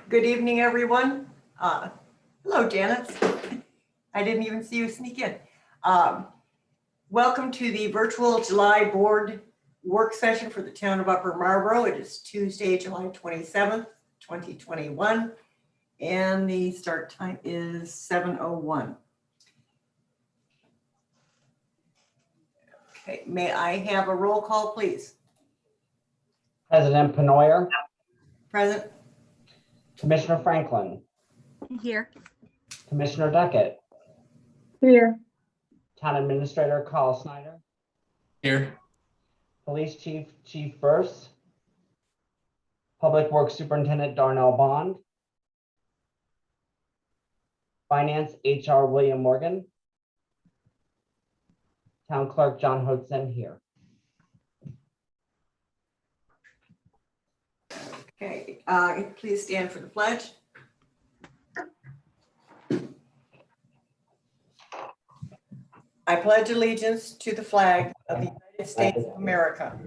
Good evening, everyone. Hello, Janet. I didn't even see you sneak in. Welcome to the virtual July board work session for the town of Upper Marlboro. It is Tuesday, July 27th, 2021, and the start time is 7:01. Okay, may I have a roll call, please? President Penoyer, Present. Commissioner Franklin, Here. Commissioner Duckett, Here. Town Administrator Carl Snyder, Here. Police Chief Burse, Public Works Superintendent Darnell Bond, Finance HR William Morgan, Town Clerk John Hodson here. Okay, please stand for the pledge. I pledge allegiance to the flag of the United States of America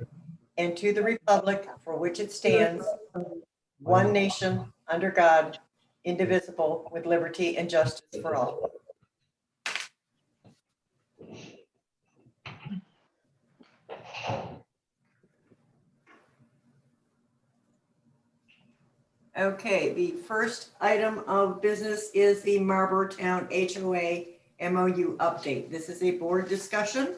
and to the republic for which it stands, one nation, under God, indivisible, with liberty and justice for all. Okay, the first item of business is the Marlboro Town HOA MOU update. This is a board discussion.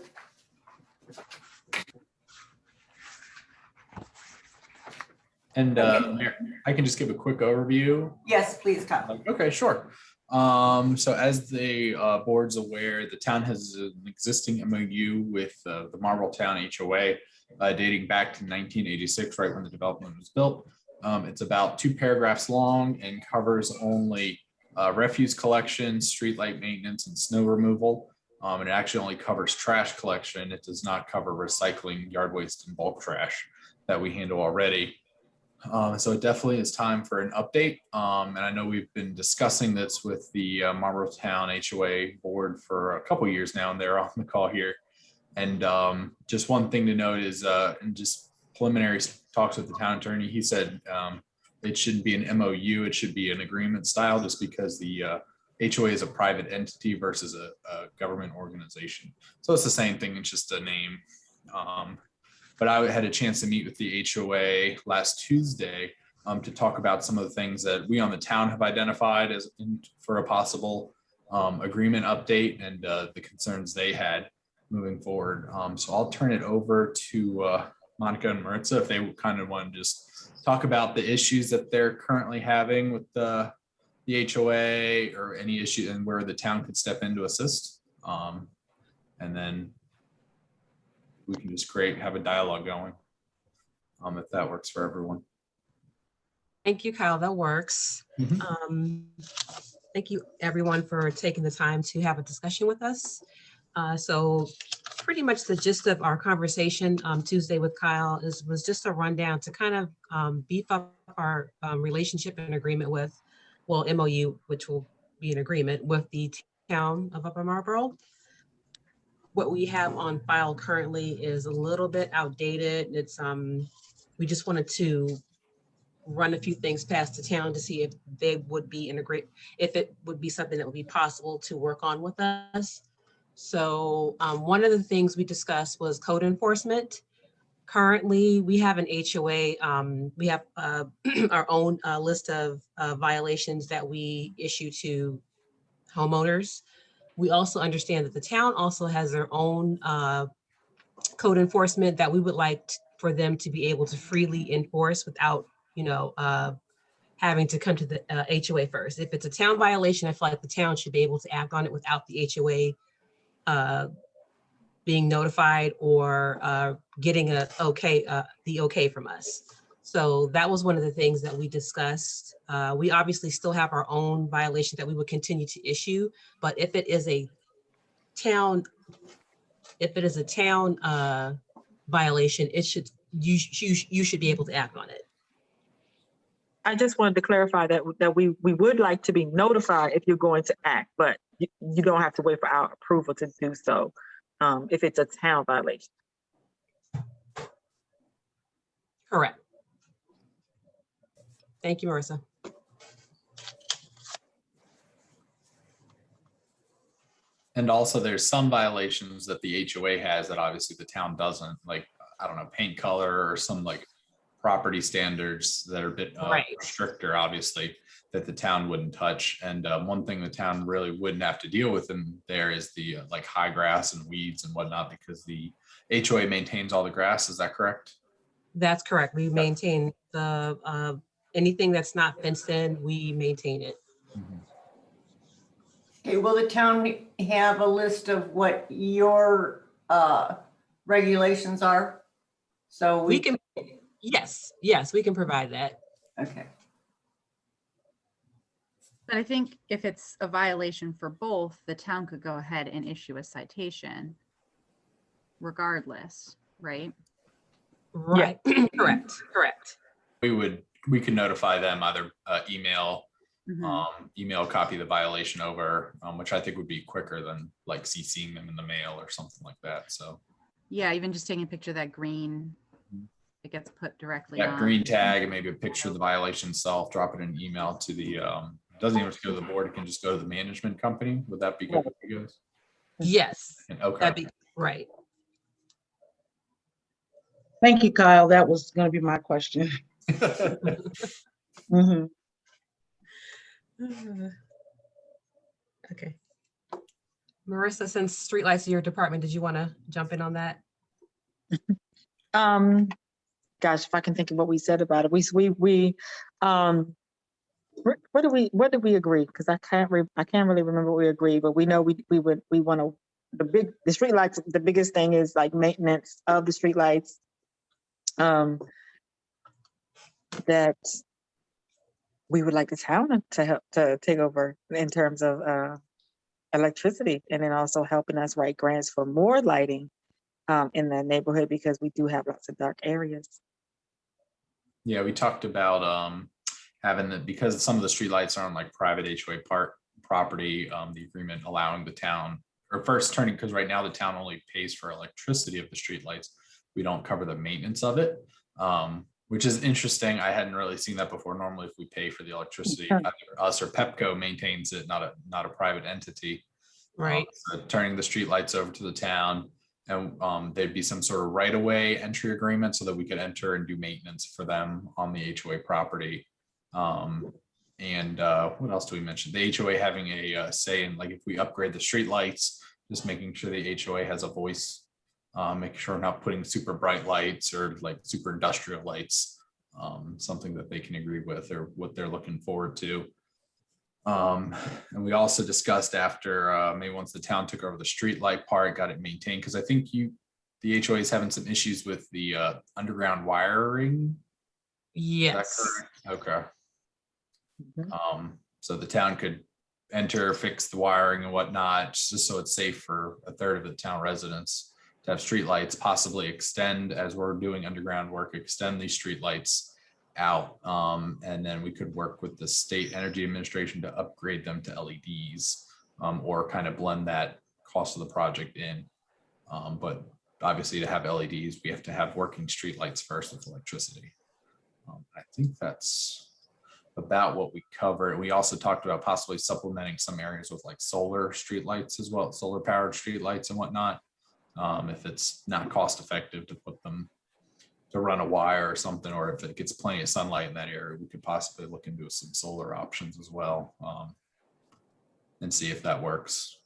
And Mayor, I can just give a quick overview. Yes, please come. Okay, sure. So as the board's aware, the town has an existing MOU with the Marlboro Town HOA dating back to 1986, right when the development was built. It's about 2 paragraphs long and covers only refuse collection, streetlight maintenance, and snow removal. And it actually only covers trash collection. It does not cover recycling, yard waste, and bulk trash that we handle already. So it definitely is time for an update. And I know we've been discussing this with the Marlboro Town HOA board for a couple years now, and they're on the call here. And just one thing to note is, and just preliminary talks with the town attorney, he said it shouldn't be an MOU, it should be an agreement style, just because the HOA is a private entity versus a government organization. So it's the same thing, it's just a name. But I had a chance to meet with the HOA last Tuesday to talk about some of the things that we on the town have identified as for a possible agreement update and the concerns they had moving forward. So I'll turn it over to Monica and Maritza if they kind of want to just talk about the issues that they're currently having with the HOA or any issue and where the town could step in to assist. And then we can just have a dialogue going if that works for everyone. Thank you, Kyle. That works. Thank you, everyone, for taking the time to have a discussion with us. So pretty much the gist of our conversation Tuesday with Kyle was just a rundown to kind of beef up our relationship and agreement with, well, MOU, which will be an agreement with the town of Upper Marlboro. What we have on file currently is a little bit outdated. It's we just wanted to run a few things past the town to see if they would be if it would be something that would be possible to work on with us. So one of the things we discussed was code enforcement. Currently, we have an HOA. We have our own list of violations that we issue to homeowners. We also understand that the town also has their own code enforcement that we would like for them to be able to freely enforce without, having to come to the HOA first. If it's a town violation, I feel like the town should be able to act on it without the HOA being notified or getting the okay from us. So that was one of the things that we discussed. We obviously still have our own violation that we would continue to issue, but if it is a town violation, you should be able to act on it. I just wanted to clarify that we would like to be notified if you're going to act, but you don't have to wait for our approval to do so if it's a town violation. Correct. Thank you, Marissa. And also there's some violations that the HOA has that obviously the town doesn't, like, I don't know, paint color or some like property standards that are a bit Right. stricter, obviously, that the town wouldn't touch. And one thing the town really wouldn't have to deal with in there is the like high grass and weeds and whatnot, because the HOA maintains all the grass. Is that correct? That's correct. We maintain the, anything that's not fenced in, we maintain it. Okay, will the town have a list of what your regulations are? So We can, yes, we can provide that. Okay. But I think if it's a violation for both, the town could go ahead and issue a citation regardless, right? Right, correct. We can notify them either email Mhm. email a copy of the violation over, which I think would be quicker than like CCing them in the mail or something like that. So Yeah, even just taking a picture of that green, it gets put directly that on. green tag and maybe a picture of the violation itself, drop it in an email to the, doesn't even have to go to the board, it can just go to the management company. Would that be good with you guys? Yes, And okay, that'd be, right. Thank you, Kyle. That was gonna be my question. Mhm. Okay. Marissa, since streetlights are your department, did you want to jump in on that? Gosh, if I can think of what we said about it, what did we agree? Because I can't really remember what we agreed, but we know we want to, the streetlights, the biggest thing is like maintenance of the streetlights. That we would like the town to help to take over in terms of electricity, and then also helping us write grants for more lighting in the neighborhood, because we do have lots of dark areas. Yeah, we talked about having the, because some of the streetlights are on like private HOA property, the agreement allowing the town, or first turning, because right now the town only pays for electricity of the streetlights. We don't cover the maintenance of it, which is interesting. I hadn't really seen that before. Normally, if we pay for the electricity, Sure. either us or Pepco maintains it, not a private entity. Right, So turning the streetlights over to the town, and there'd be some sort of right of way entry agreement so that we could enter and do maintenance for them on the HOA property. And what else do we mention? The HOA having a say in, like, if we upgrade the streetlights, just making sure the HOA has a voice, making sure we're not putting super bright lights or like super industrial lights, something that they can agree with or what they're looking forward to. And we also discussed after, maybe once the town took over the street light part, got it maintained, because I think the HOA is having some issues with the underground wiring. Is that yes, correct? Okay. Mhm. So the town could enter, fix the wiring and whatnot, just so it's safe for a third of the town residents to have streetlights, possibly extend, as we're doing underground work, extend these streetlights out. And then we could work with the state energy administration to upgrade them to LEDs, or kind of blend that cost of the project in. But obviously to have LEDs, we have to have working streetlights first with electricity. I think that's about what we covered. We also talked about possibly supplementing some areas with like solar streetlights as well, solar powered streetlights and whatnot. If it's not cost effective to put them to run a wire or something, or if it gets plenty of sunlight in that area, we could possibly look into some solar options as well, and see if that works.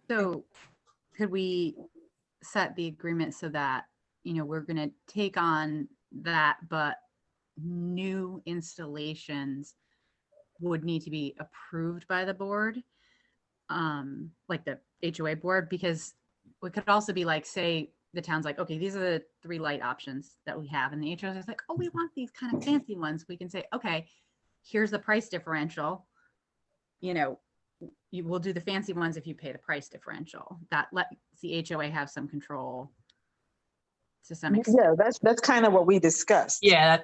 So could we set the agreement so that, we're gonna take on that, but new installations would need to be approved by the board? Like the HOA board, because we could also be like, say, the town's like, okay, these are the 3 light options that we have. And the HOA is like, oh, we want these kind of fancy ones. We can say, okay, here's the price differential. You will do the fancy ones if you pay the price differential. That lets the HOA have some control to some extent. Yeah, that's kind of what we discussed. yeah,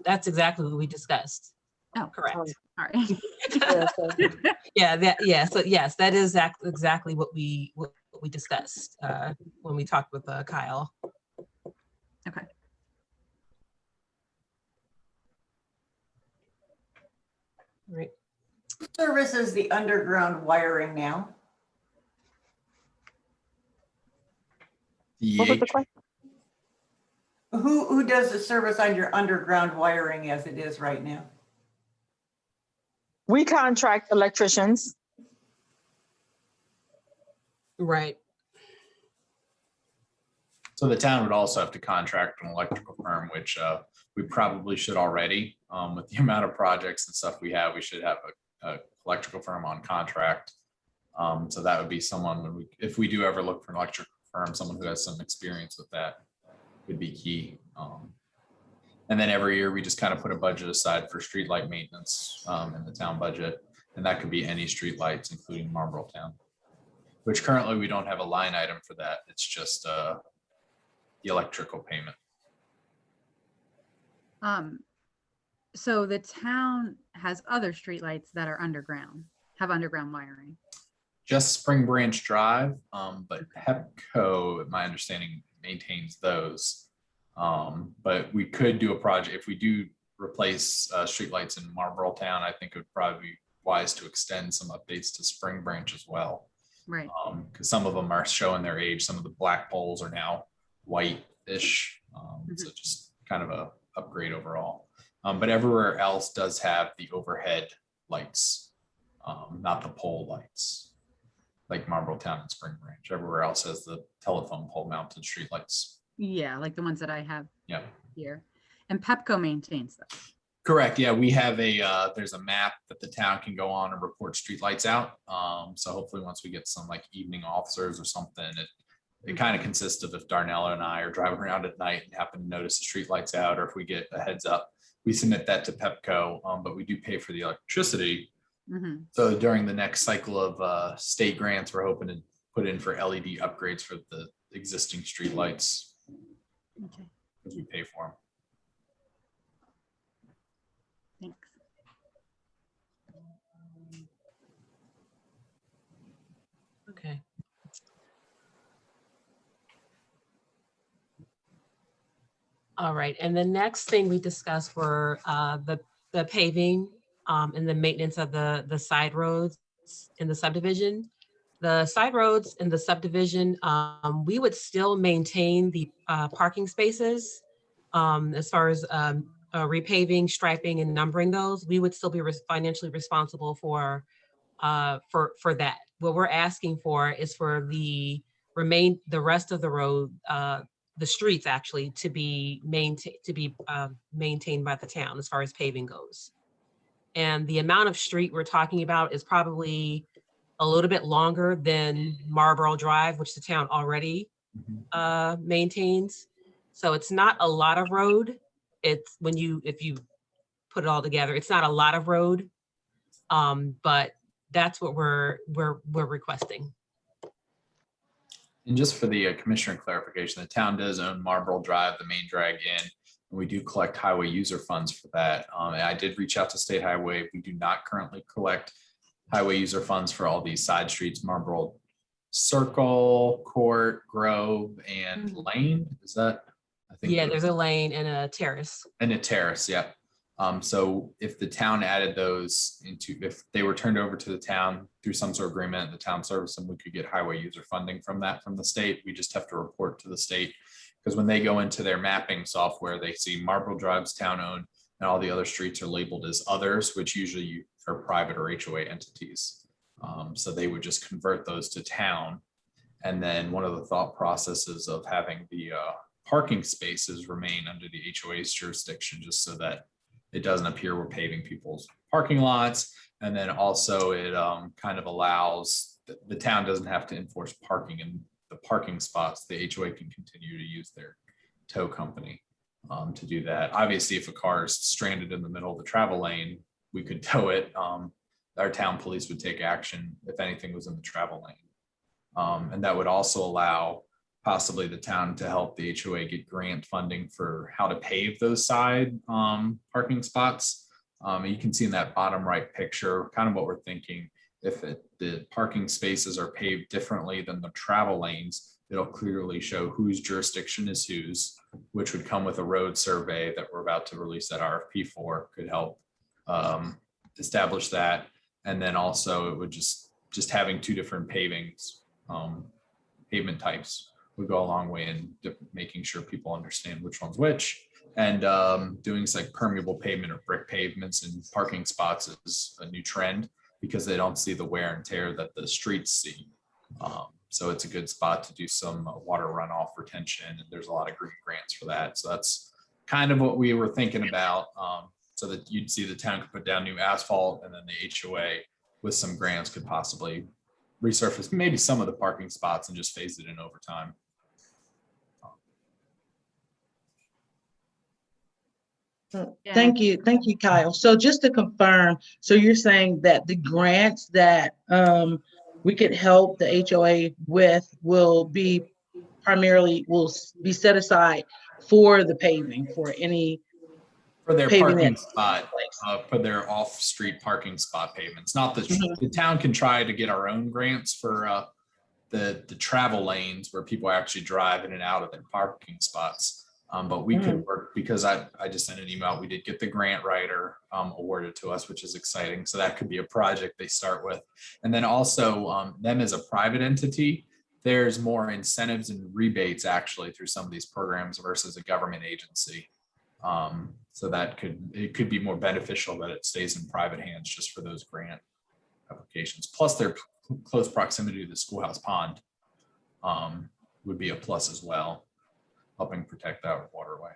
that's exactly what we discussed. Oh, Correct. all right. Yeah, so- So yes, that is exactly what we discussed when we talked with Kyle. Okay. Right. services the underground wiring now? What was the The question? Who does the service on your underground wiring as it is right now? We contract electricians. Right. So the town would also have to contract an electrical firm, which we probably should already. With the amount of projects and stuff we have, we should have a electrical firm on contract. So that would be someone when we, if we do ever look for an electrical firm, someone who has some experience with that would be key. And then every year we just kind of put a budget aside for streetlight maintenance in the town budget. And that could be any streetlights, including Marlboro Town, which currently we don't have a line item for that. It's just the electrical payment. So the town has other streetlights that are underground, have underground wiring. Just Spring Branch Drive, but Pepco, my understanding, maintains those. But we could do a project, if we do replace streetlights in Marlboro Town, I think it would probably be wise to extend some updates to Spring Branch as well. Right. Because some of them are showing their age. Some of the black poles are now white-ish. So just kind of a upgrade overall. But everywhere else does have the overhead lights, not the pole lights, like Marlboro Town and Spring Branch. Everywhere else has the telephone pole mounted streetlights. Yeah, like the ones that I have Yeah. here. And Pepco maintains them. Correct. Yeah, we have there's a map that the town can go on and report streetlights out. So hopefully once we get some like evening officers or something, it kind of consists of if Darnell and I are driving around at night and happen to notice the streetlights out, or if we get a heads up, we submit that to Pepco, but we do pay for the electricity. Mhm. So during the next cycle of state grants, we're hoping to put in for LED upgrades for the existing streetlights Okay, as we pay for them. thanks. Okay. All right, and the next thing we discussed were the paving and the maintenance of the side roads in the subdivision. The side roads in the subdivision, we would still maintain the parking spaces. As far as repaving, striping, and numbering those, we would still be financially responsible for that. What we're asking for is for the rest of the road, the streets actually, to be maintained by the town as far as paving goes. And the amount of street we're talking about is probably a little bit longer than Marlboro Drive, which the town already maintains. So it's not a lot of road. It's if you put it all together, it's not a lot of road. But that's what we're requesting. And just for the commissioner clarification, the town does own Marlboro Drive, the main drag in. And we do collect highway user funds for that. And I did reach out to State Highway. We do not currently collect highway user funds for all these side streets, Marlboro Circle, Court, Grove, and Lane. Is that? I think. Yeah, there's a lane and a terrace. And a terrace, yeah. So if the town added those if they were turned over to the town through some sort of agreement, the town service them, we could get highway user funding from the state. We just have to report to the state, because when they go into their mapping software, they see Marlboro Drive's town owned and all the other streets are labeled as others, which usually are private or HOA entities. So they would just convert those to town. And then one of the thought processes of having the parking spaces remain under the HOA's jurisdiction, just so that it doesn't appear we're paving people's parking lots. And then also it kind of allows, the town doesn't have to enforce parking in the parking spots. The HOA can continue to use their tow company to do that. Obviously, if a car is stranded in the middle of the travel lane, we could tow it. Our town police would take action if anything was in the travel lane. And that would also allow possibly the town to help the HOA get grant funding for how to pave those side parking spots. You can see in that bottom right picture, kind of what we're thinking. If the parking spaces are paved differently than the travel lanes, it'll clearly show whose jurisdiction is whose, which would come with a road survey that we're about to release that RFP for, could help establish that. And then also it would just having two different pavement types would go a long way in making sure people understand which one's which. And doing things like permeable pavement or brick pavements and parking spots is a new trend because they don't see the wear and tear that the streets see. So it's a good spot to do some water runoff retention, and there's a lot of green grants for that. So that's kind of what we were thinking about, so that you'd see the town could put down new asphalt, and then the HOA with some grants could possibly resurface maybe some of the parking spots and just phase it in over time. Yeah. Thank you, Kyle. So just to confirm, so you're saying that the grants that we could help the HOA with will be set aside for the paving, for any For their paving parking that spot, place. for their off-street parking spot pavements, not the, Mhm. the town can try to get our own grants for the travel lanes where people actually drive in and out of their parking spots. But we could work, because I just sent an email, we did get the grant writer awarded to us, which is exciting. So that could be a project they start with. And then also them as a private entity, there's more incentives and rebates actually through some of these programs versus a government agency. So it could be more beneficial that it stays in private hands just for those grant applications. Plus their close proximity to the schoolhouse pond would be a plus as well, helping protect that waterway.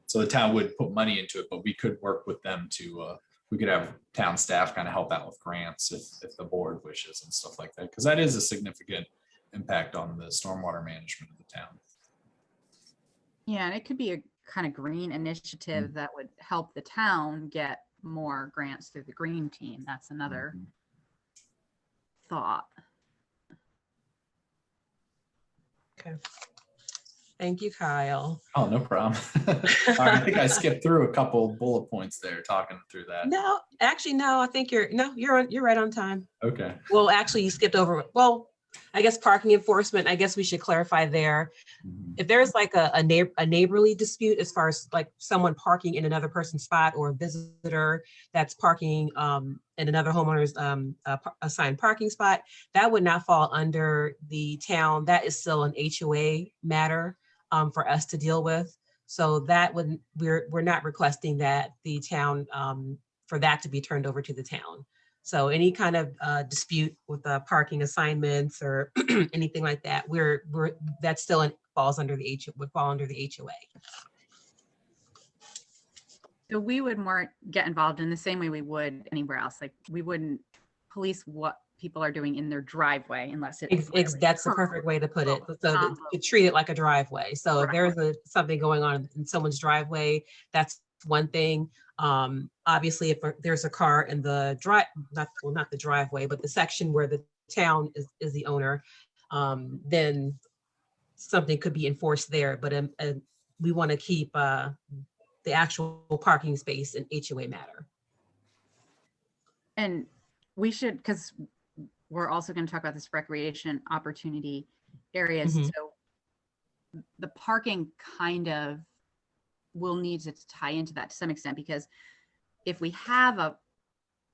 So the town would put money into it, but we could work with them to, we could have town staff kind of help out with grants if the board wishes and stuff like that, because that is a significant impact on the stormwater management of the town. Yeah, and it could be a kind of green initiative that would help the town get more grants through the green team. That's another thought. Okay. Thank you, Kyle. Oh, no problem. I think I skipped through a couple bullet points there talking through that. No, actually, no, I think you're right on time. Okay. Well, actually, you skipped over, well, I guess parking enforcement, I guess we should clarify there. If there's like a neighborly dispute as far as like someone parking in another person's spot, or a visitor that's parking in another homeowner's assigned parking spot, that would not fall under the town. That is still an HOA matter for us to deal with. So that would, we're not requesting that the town, for that to be turned over to the town. So any kind of dispute with the parking assignments or anything like that, that still falls under the would fall under the HOA. So we would more get involved in the same way we would anywhere else. Like we wouldn't police what people are doing in their driveway unless it's really That's the perfect way to put it. So to treat it like a driveway. So if there's something going on in someone's driveway, that's one thing. Obviously, if there's a car in the not the driveway, but the section where the town is the owner, then something could be enforced there. But we want to keep the actual parking space an HOA matter. And we should, because we're also going to talk about this recreation opportunity areas. Mhm. So the parking kind of will need to tie into that to some extent, because if we have a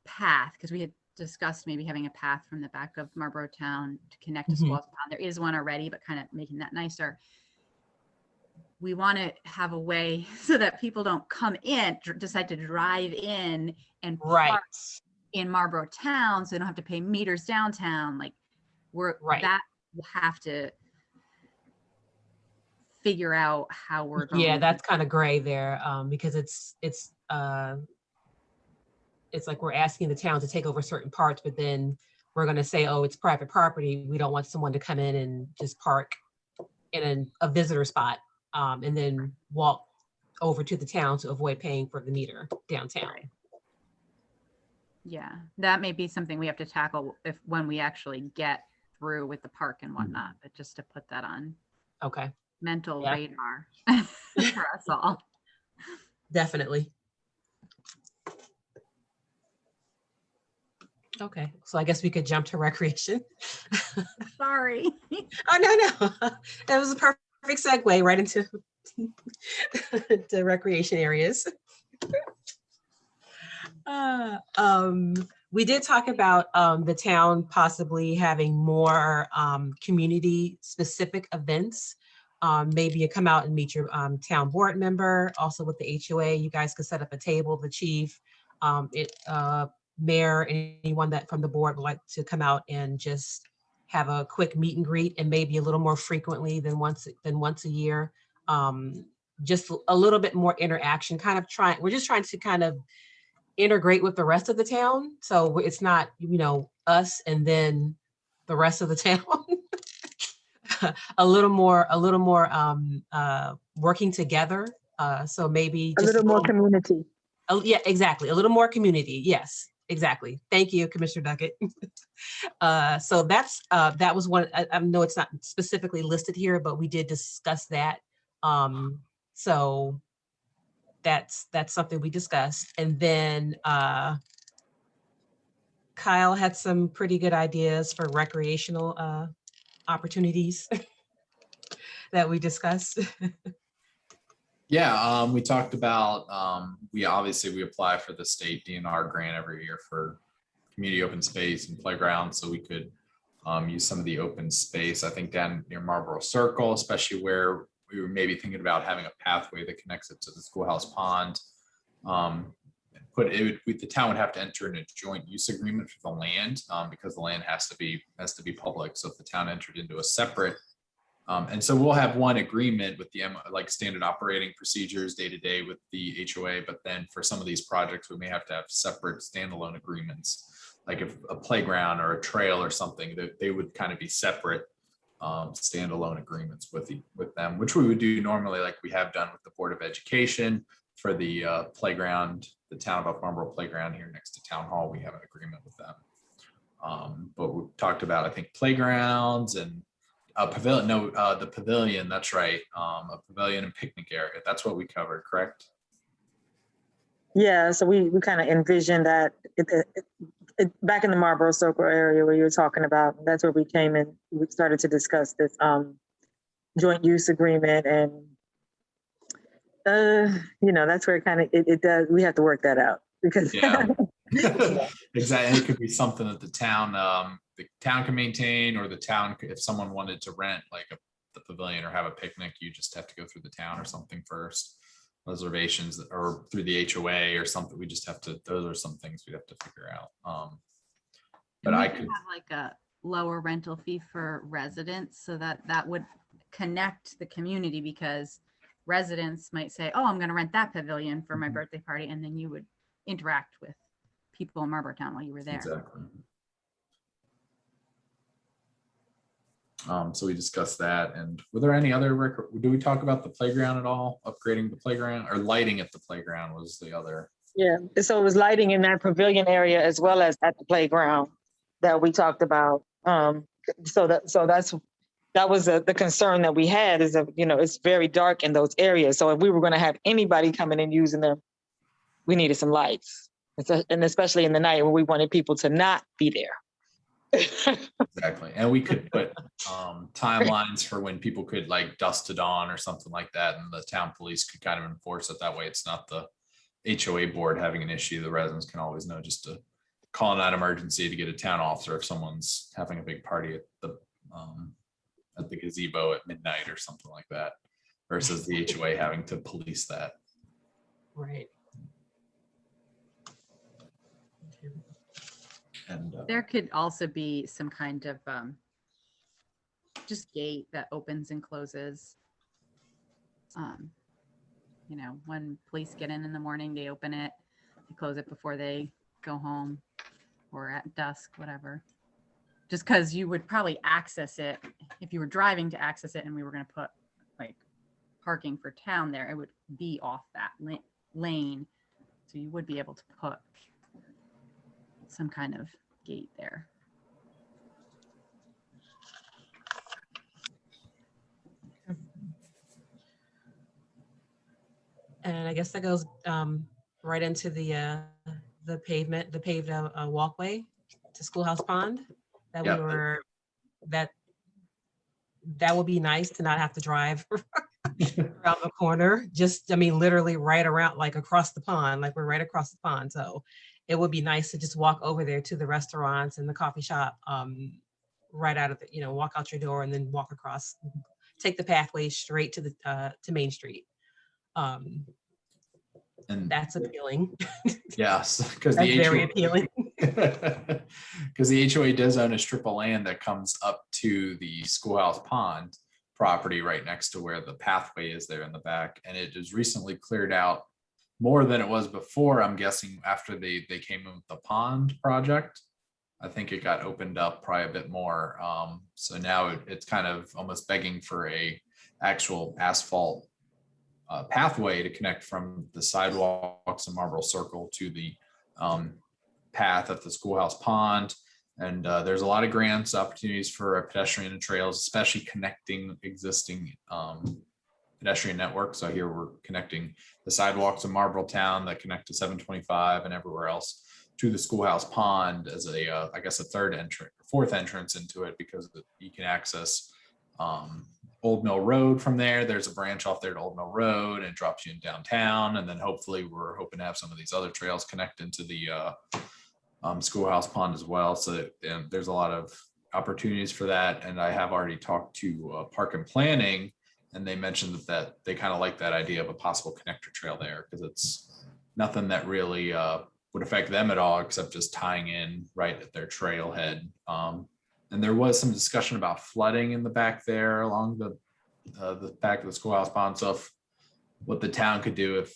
path, because we had discussed maybe having a path from the back of Marlboro Town to connect to Schoolhouse Pond. There is one already, but kind of making that nicer. We want to have a way so that people don't come in, decide to drive in and park in Marlboro Town, so they don't have to pay meters downtown. Like that we'll have to figure out how we're going. Yeah, that's kind of gray there, because it's like we're asking the town to take over certain parts, but then we're going to say, oh, it's private property. We don't want someone to come in and just park in a visitor spot and then walk over to the town to avoid paying for the meter downtown. Yeah, that may be something we have to tackle when we actually get through with the park and whatnot, but just to put that on mental radar for us all. Definitely. Okay, so I guess we could jump to recreation. Sorry. Oh, no. That was a perfect segue right into the recreation areas. We did talk about the town possibly having more community-specific events. Maybe you come out and meet your town board member, also with the HOA. You guys could set up a table, the chief, mayor, anyone that from the board would like to come out and just have a quick meet and greet, and maybe a little more frequently than once a year. Just a little bit more interaction, we're just trying to kind of integrate with the rest of the town. So it's not, us and then the rest of the town. a little more working together. So maybe A just little more community. yeah, exactly. A little more community. Yes, exactly. Thank you, Commissioner Duckett. So that was one. I know it's not specifically listed here, but we did discuss that. So that's something we discussed. And then Kyle had some pretty good ideas for recreational opportunities that we discussed. Yeah, we talked about, we apply for the state DNR grant every year for community open space and playground, so we could use some of the open space, I think down near Marlboro Circle, especially where we were maybe thinking about having a pathway that connects it to the schoolhouse pond. The town would have to enter in a joint use agreement for the land, because the land has to be public. So if the town entered into a separate, and so we'll have one agreement with the like standard operating procedures day to day with the HOA, but then for some of these projects, we may have to have separate standalone agreements. Like if a playground or a trail or something, that they would kind of be separate standalone agreements with them, which we would do normally, like we have done with the Board of Education for the playground, the Town of Upper Marlboro playground here next to Town Hall. We have an agreement with them. But we talked about, I think, playgrounds and a pavilion. No, the pavilion. That's right. A pavilion and picnic area. That's what we covered, correct? Yeah, so we kind of envisioned that back in the Marlboro Circle area where you were talking about, that's where we came in. We started to discuss this joint use agreement, and that's where it does. We have to work that out because Yeah. Exactly. It could be something that the town can maintain, or the town, if someone wanted to rent like the pavilion or have a picnic, you just have to go through the town or something first. Reservations or through the HOA or something. We just have to, those are some things we have to figure out. But And we I could could, have like a lower rental fee for residents, so that would connect the community, because residents might say, oh, I'm going to rent that pavilion for my birthday party. And then you would interact with people in Marlboro Town while you were there. exactly. So we discussed that. And were there any other, do we talk about the playground at all? Upgrading the playground, or lighting at the playground was the other. Yeah, so it was lighting in that pavilion area as well as at the playground that we talked about. That was the concern that we had, is that, it's very dark in those areas. So if we were going to have anybody coming and using them, we needed some lights, and especially in the night when we wanted people to not be there. Exactly. And we could put timelines for when people could like dusk to dawn or something like that, and the town police could kind of enforce it that way. It's not the HOA board having an issue. The residents can always know just to call an emergency to get a town officer if someone's having a big party at the gazebo at midnight or something like that, versus the HOA having to police that. Right. And There could also be some kind of just gate that opens and closes. When police get in the morning, they open it, they close it before they go home, or at dusk, whatever. Just because you would probably access it if you were driving to access it, and we were going to put like parking for town there, it would be off that lane, so you would be able to put some kind of gate there. And I guess that goes right into the paved walkway to Schoolhouse Pond. That Yeah. we were, that would be nice to not have to drive around the corner. Literally right around, like across the pond, like we're right across the pond. So it would be nice to just walk over there to the restaurants and the coffee shop, right out of the, walk out your door and then walk across, take the pathway straight to the to Main Street. And That's appealing. yes, because That's the very HOA appealing. because the HOA does own a strip of land that comes up to the Schoolhouse Pond property right next to where the pathway is there in the back. And it is recently cleared out more than it was before, I'm guessing, after they came in with the pond project. I think it got opened up probably a bit more. So now it's kind of almost begging for a actual asphalt pathway to connect from the sidewalks in Marlboro Circle to the path at the Schoolhouse Pond. And there's a lot of grants opportunities for pedestrian and trails, especially connecting existing pedestrian networks. So here we're connecting the sidewalks in Marlboro Town that connect to 725 and everywhere else to the Schoolhouse Pond as a, I guess, a fourth entrance into it, because you can access Old Mill Road from there. There's a branch off there to Old Mill Road, and it drops you in downtown. And then hopefully we're hoping to have some of these other trails connect into the Schoolhouse Pond as well. So there's a lot of opportunities for that. And I have already talked to Park and Planning, and they mentioned that they kind of like that idea of a possible connector trail there, because it's nothing that really would affect them at all, except just tying in right at their trailhead. And there was some discussion about flooding in the back there along the back of the Schoolhouse Pond. So what the town could do if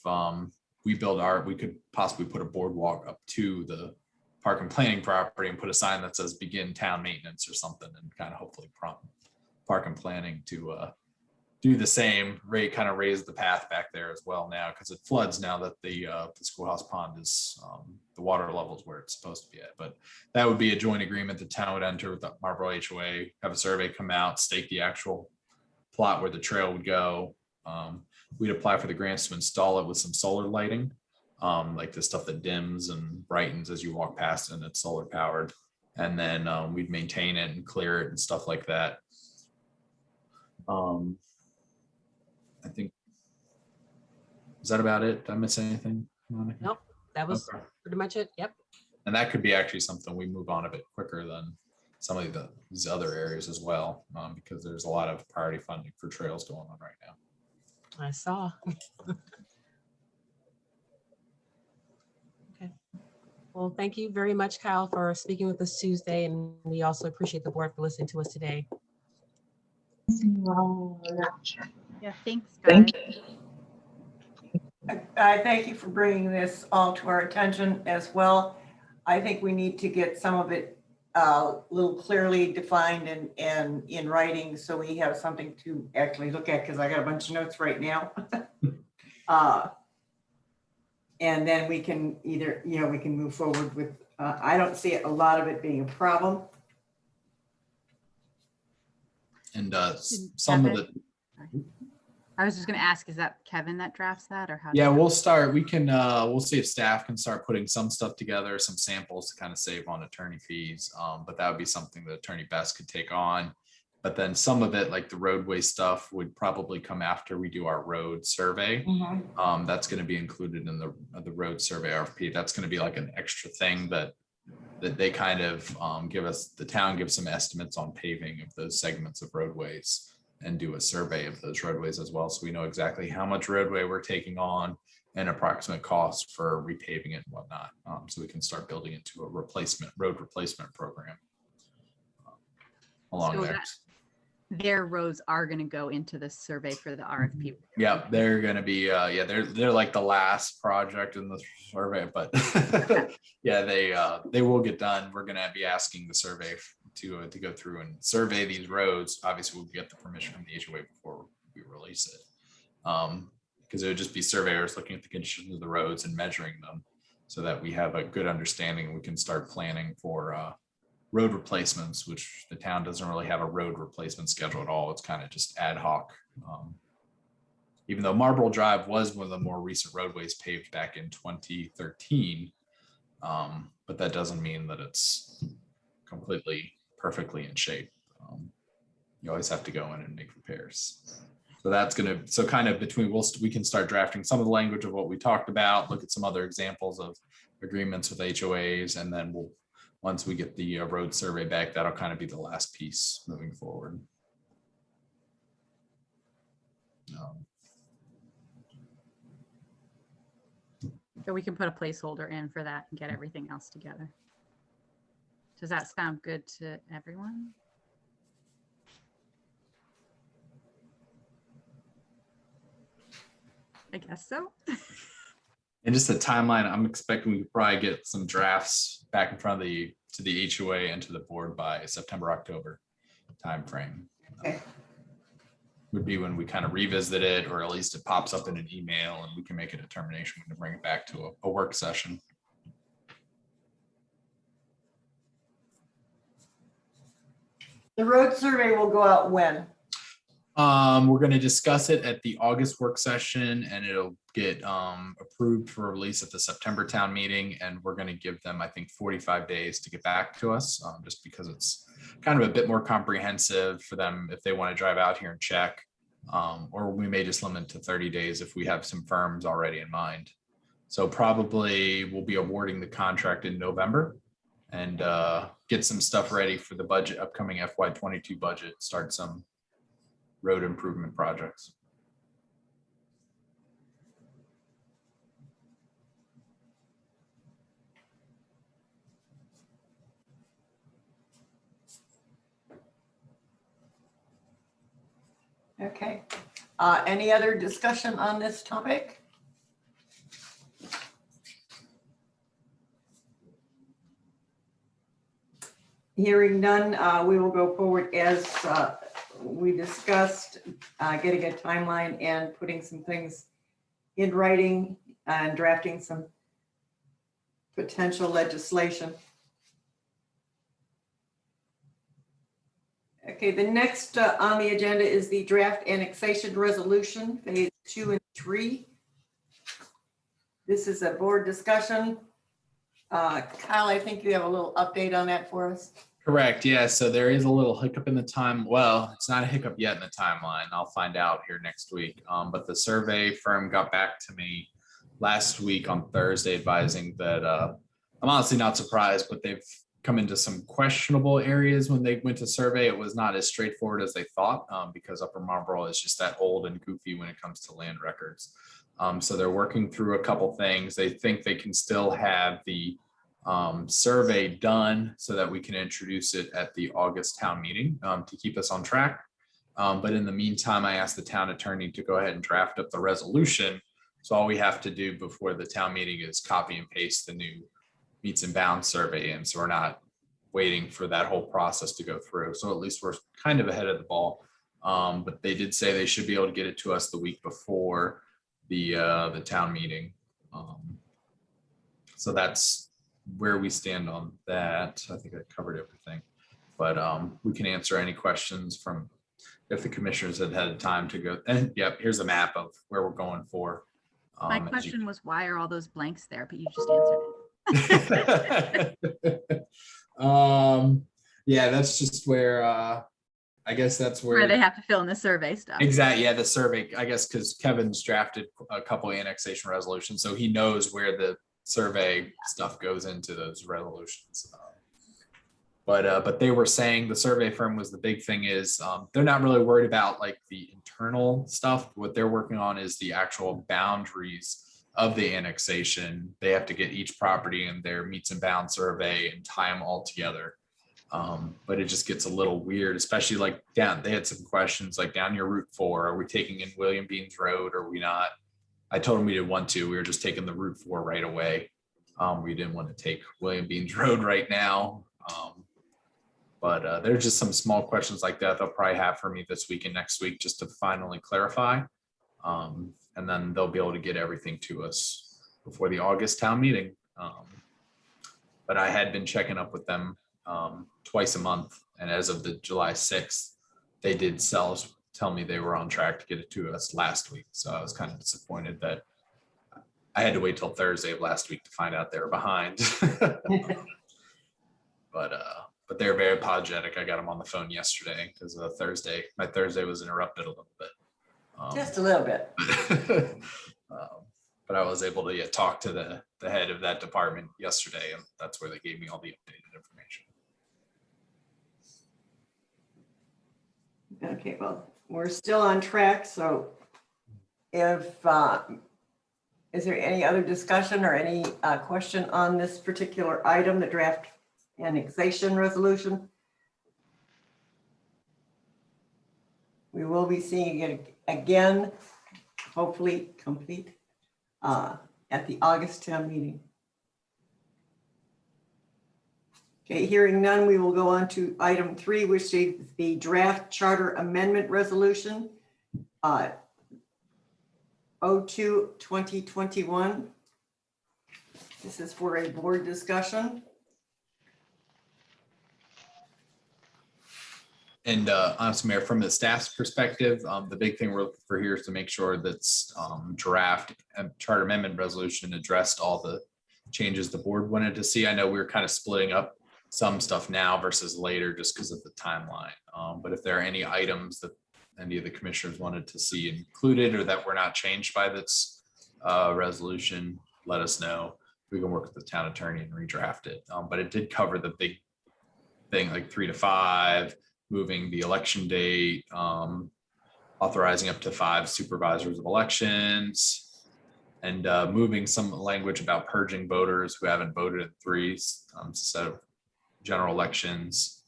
we could possibly put a boardwalk up to the Park and Planning property and put a sign that says begin town maintenance or something, and kind of hopefully prompt Park and Planning to do the same, kind of raise the path back there as well now, because it floods now that the Schoolhouse Pond is the water levels where it's supposed to be at. But that would be a joint agreement the town would enter with the Marlboro HOA, have a survey come out, stake the actual plot where the trail would go. We'd apply for the grants to install it with some solar lighting, like the stuff that dims and brightens as you walk past, and it's solar powered. And then we'd maintain it and clear it and stuff like that. I think, is that about it? Did I miss anything, Monica? Nope, that was Okay. pretty much it. Yep. And that could be actually something we move on a bit quicker than some of these other areas as well, because there's a lot of priority funding for trails going on right now. I saw. Okay. Well, thank you very much, Kyle, for speaking with us Tuesday. And we also appreciate the board for listening to us today. Yeah, thanks, guys. Thank I thank you for bringing this all to our attention as well. I think we need to get some of it a little clearly defined and in writing, so we have something to actually look at, because I got a bunch of notes right now. And then we can either, we can move forward with, I don't see a lot of it being a problem. And some of the, I was just gonna ask, is that Kevin that drafts that, or how? yeah, we'll start. We can, we'll see if staff can start putting some stuff together, some samples to kind of save on attorney fees. But that would be something that Attorney Best could take on. But then some of it, like the roadway stuff, would probably come after we do our road survey. That's going to be included in the road survey RFP. That's going to be like an extra thing that they kind of the town gives some estimates on paving of those segments of roadways, and do a survey of those roadways as well. So we know exactly how much roadway we're taking on and approximate cost for repaving it and whatnot. So we can start building into a road replacement program along So there. Their roads are gonna go into the survey for the RFP. Yeah, they're gonna be, they're like the last project in the survey, but yeah, they will get done. We're gonna be asking the survey to go through and survey these roads. Obviously, we'll get the permission from the HOA before we release it. Because it would just be surveyors looking at the conditions of the roads and measuring them, so that we have a good understanding. We can start planning for road replacements, which the town doesn't really have a road replacement schedule at all. It's kind of just ad hoc. Even though Marlboro Drive was one of the more recent roadways paved back in 2013, but that doesn't mean that it's completely perfectly in shape. You always have to go in and make repairs. So that's gonna, so kind of between, we can start drafting some of the language of what we talked about, look at some other examples of agreements with HOAs, and then we'll, once we get the road survey back, that'll kind of be the last piece moving forward. So we can put a placeholder in for that and get everything else together. Does that sound good to everyone? I guess so. And just the timeline, I'm expecting we could probably get some drafts back in front of to the HOA and to the board by September, October timeframe. Okay. Would be when we kind of revisit it, or at least it pops up in an email and we can make a determination when to bring it back to a work session. The road survey will go out when? We're going to discuss it at the August work session, and it'll get approved for release at the September town meeting. And we're going to give them, I think, 45 days to get back to us, just because it's kind of a bit more comprehensive for them if they want to drive out here and check. Or we may just limit to 30 days if we have some firms already in mind. So probably we'll be awarding the contract in November and get some stuff ready for the budget, upcoming FY22 budget, start some road improvement projects. Okay. Any other discussion on this topic? Hearing none, we will go forward as we discussed, getting a timeline and putting some things in writing and drafting some potential legislation. Okay, the next on the agenda is the draft annexation resolution, phase 2 and 3. This is a board discussion. Kyle, I think you have a little update on that for us. Correct. Yeah. So there is a little hiccup in the time. Well, it's not a hiccup yet in the timeline. I'll find out here next week. But the survey firm got back to me last week on Thursday advising that I'm honestly not surprised, but they've come into some questionable areas when they went to survey. It was not as straightforward as they thought, because Upper Marlboro is just that old and goofy when it comes to land records. So they're working through a couple things. They think they can still have the survey done so that we can introduce it at the August town meeting to keep us on track. But in the meantime, I asked the town attorney to go ahead and draft up the resolution. So all we have to do before the town meeting is copy and paste the new meets and bounds survey in. So we're not waiting for that whole process to go through. So at least we're kind of ahead of the ball. But they did say they should be able to get it to us the week before the town meeting. So that's where we stand on that. I think I covered everything, but we can answer any questions from if the commissioners had had time to go. And yep, here's a map of where we're going for. My question was, why are all those blanks there? But you just answered it. Yeah, that's just where I guess that's Where they have to fill in the survey stuff. Exactly. Yeah, the survey, I guess, because Kevin's drafted a couple of annexation resolutions, so he knows where the survey stuff goes into those resolutions. But they were saying the survey firm was the big thing is they're not really worried about like the internal stuff. What they're working on is the actual boundaries of the annexation. They have to get each property in their meets and bounds survey and tie them all together. But it just gets a little weird, especially like down, they had some questions like down your Route 4, are we taking in William Beans Road or are we not? I told them we didn't want to, we were just taking the Route 4 right away. We didn't want to take William Beans Road right now. But there's just some small questions like that they'll probably have for me this week and next week just to finally clarify. And then they'll be able to get everything to us before the August town meeting. But I had been checking up with them twice a month. And as of the July 6th, they did tell me they were on track to get it to us last week. So I was kind of disappointed that I had to wait till Thursday of last week to find out they were behind. But they're very apologetic. I got them on the phone yesterday because my Thursday was interrupted a little bit. Just a little bit. But I was able to talk to the head of that department yesterday, and that's where they gave me all the updated information. Okay, well, we're still on track, so if, is there any other discussion or any question on this particular item, the draft annexation resolution? We will be seeing it again, hopefully complete, at the August town meeting. Okay, hearing none, we will go on to item 3, which is the draft charter amendment resolution, 02/2021. This is for a board discussion. And honestly, Mayor, from the staff's perspective, the big thing we're looking for here is to make sure that's draft charter amendment resolution addressed all the changes the board wanted to see. I know we were kind of splitting up some stuff now versus later just because of the timeline. But if there are any items that any of the commissioners wanted to see included or that were not changed by this resolution, let us know. We can work with the town attorney and redraft it. But it did cover the big thing like 3 to 5, moving the election date, authorizing up to 5 supervisors of elections, and moving some language about purging voters who haven't voted in 3 set of general elections.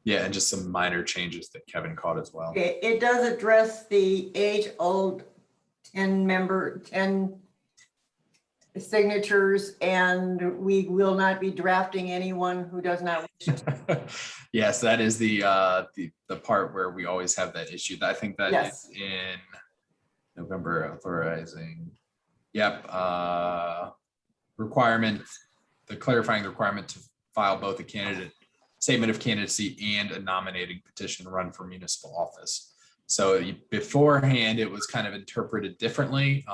Yeah, and just some minor changes that Kevin caught as well. It does address the age-old 10 signatures, and we will not be drafting anyone who does not wish to. Yes, that is the part where we always have that issue. I think that Yes. is in November authorizing. Yep. Requirement, the clarifying the requirement to file both a candidate statement of candidacy and a nominating petition to run for municipal office. So beforehand, it was kind of interpreted differently.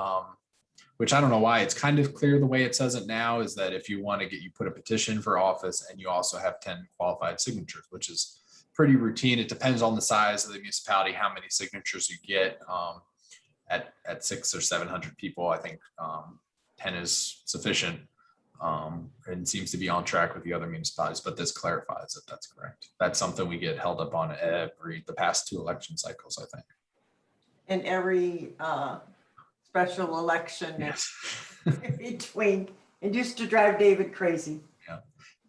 Which I don't know why. It's kind of clear the way it says it now is that if you want to you put a petition for office and you also have 10 qualified signatures, which is pretty routine. It depends on the size of the municipality, how many signatures you get. At 600 or 700 people, I think 10 is sufficient and seems to be on track with the other municipalities, but this clarifies that that's correct. That's something we get held up on the past 2 election cycles, I think. In every special election Yes. in between, and used to drive David crazy.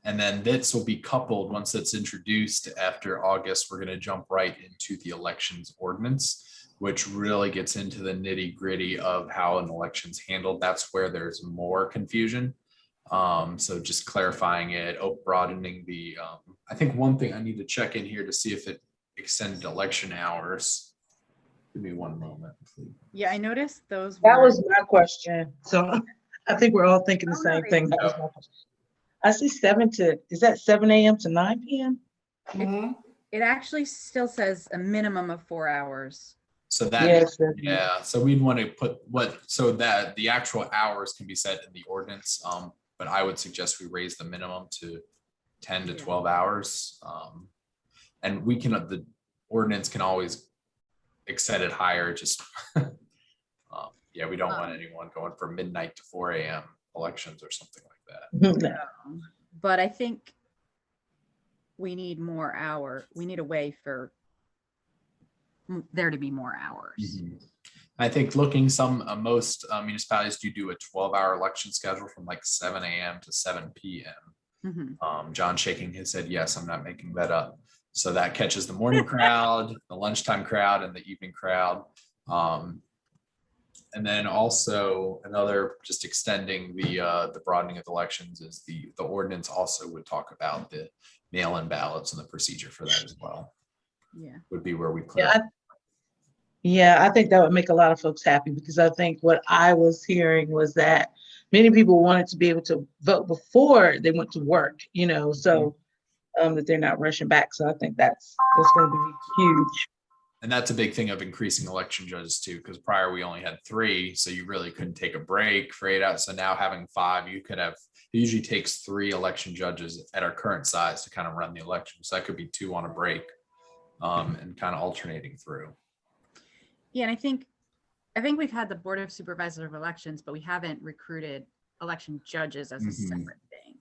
And then this will be coupled once it's introduced after August. We're going to jump right into the elections ordinance, which really gets into the nitty gritty of how an election's handled. That's where there's more confusion. So just clarifying it, broadening the, I think one thing I need to check in here to see if it extended election hours. Give me one moment, please. Yeah, I noticed those. That were- was my question. So I think we're all thinking the Oh, same no, thing. That was my question. I see is that 7 a.m. to 9 p.m.? Mhm. It actually still says a minimum of 4 hours. So that, Yes. yeah, so we'd want to put so that the actual hours can be set in the ordinance. But I would suggest we raise the minimum to 10 to 12 hours. And we can, the ordinance can always extend it higher, just, yeah, we don't want anyone going from midnight to 4 a.m. elections or something like that. But I think we need more hour. We need a way for there to be more hours. I think looking most municipalities do a 12-hour election schedule from like 7 a.m. to 7 p.m. Mhm. John shaking his head, yes, I'm not making that up. So that catches the morning crowd, the lunchtime crowd, and the evening crowd. And then also another, just extending the broadening of the elections is the ordinance also would talk about the mail-in ballots and the procedure for that as well. Yeah. Would be where we put Yeah, it. Yeah, I think that would make a lot of folks happy because I think what I was hearing was that many people wanted to be able to vote before they went to work, so that they're not rushing back. So I think that's going to be huge. And that's a big thing of increasing election judges too, because prior we only had 3, so you really couldn't take a break for 8 hours. So now having 5, you could have, it usually takes 3 election judges at our current size to kind of run the election. So that could be 2 on a break. and kind of alternating through. Yeah, and I think we've had the Board of Supervisors of Elections, but we haven't recruited election judges as a separate thing.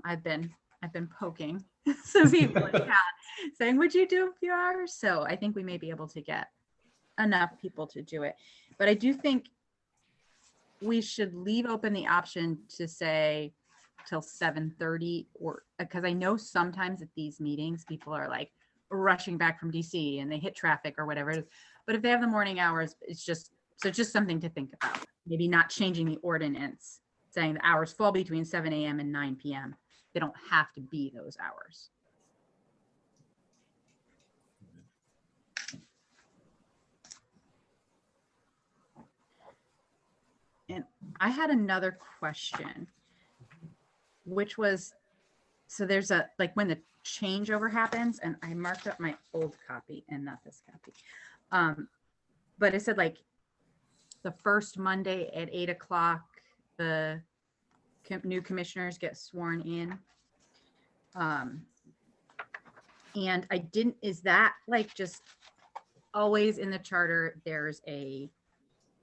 I've been poking some people in chat saying, would you do a few hours? So I think we may be able to get enough people to do it. But I do think we should leave open the option to say till 7:30, or because I know sometimes at these meetings, people are like rushing back from DC and they hit traffic or whatever it is. But if they have the morning hours, it's just something to think about. Maybe not changing the ordinance, saying the hours fall between 7 a.m. and 9 p.m. They don't have to be those hours. And I had another question, which was, so there's a, like when the changeover happens, and I marked up my old copy and not this copy. But it said like the first Monday at 8 o'clock, the new commissioners get sworn in. And I didn't, is that like just always in the charter, there's a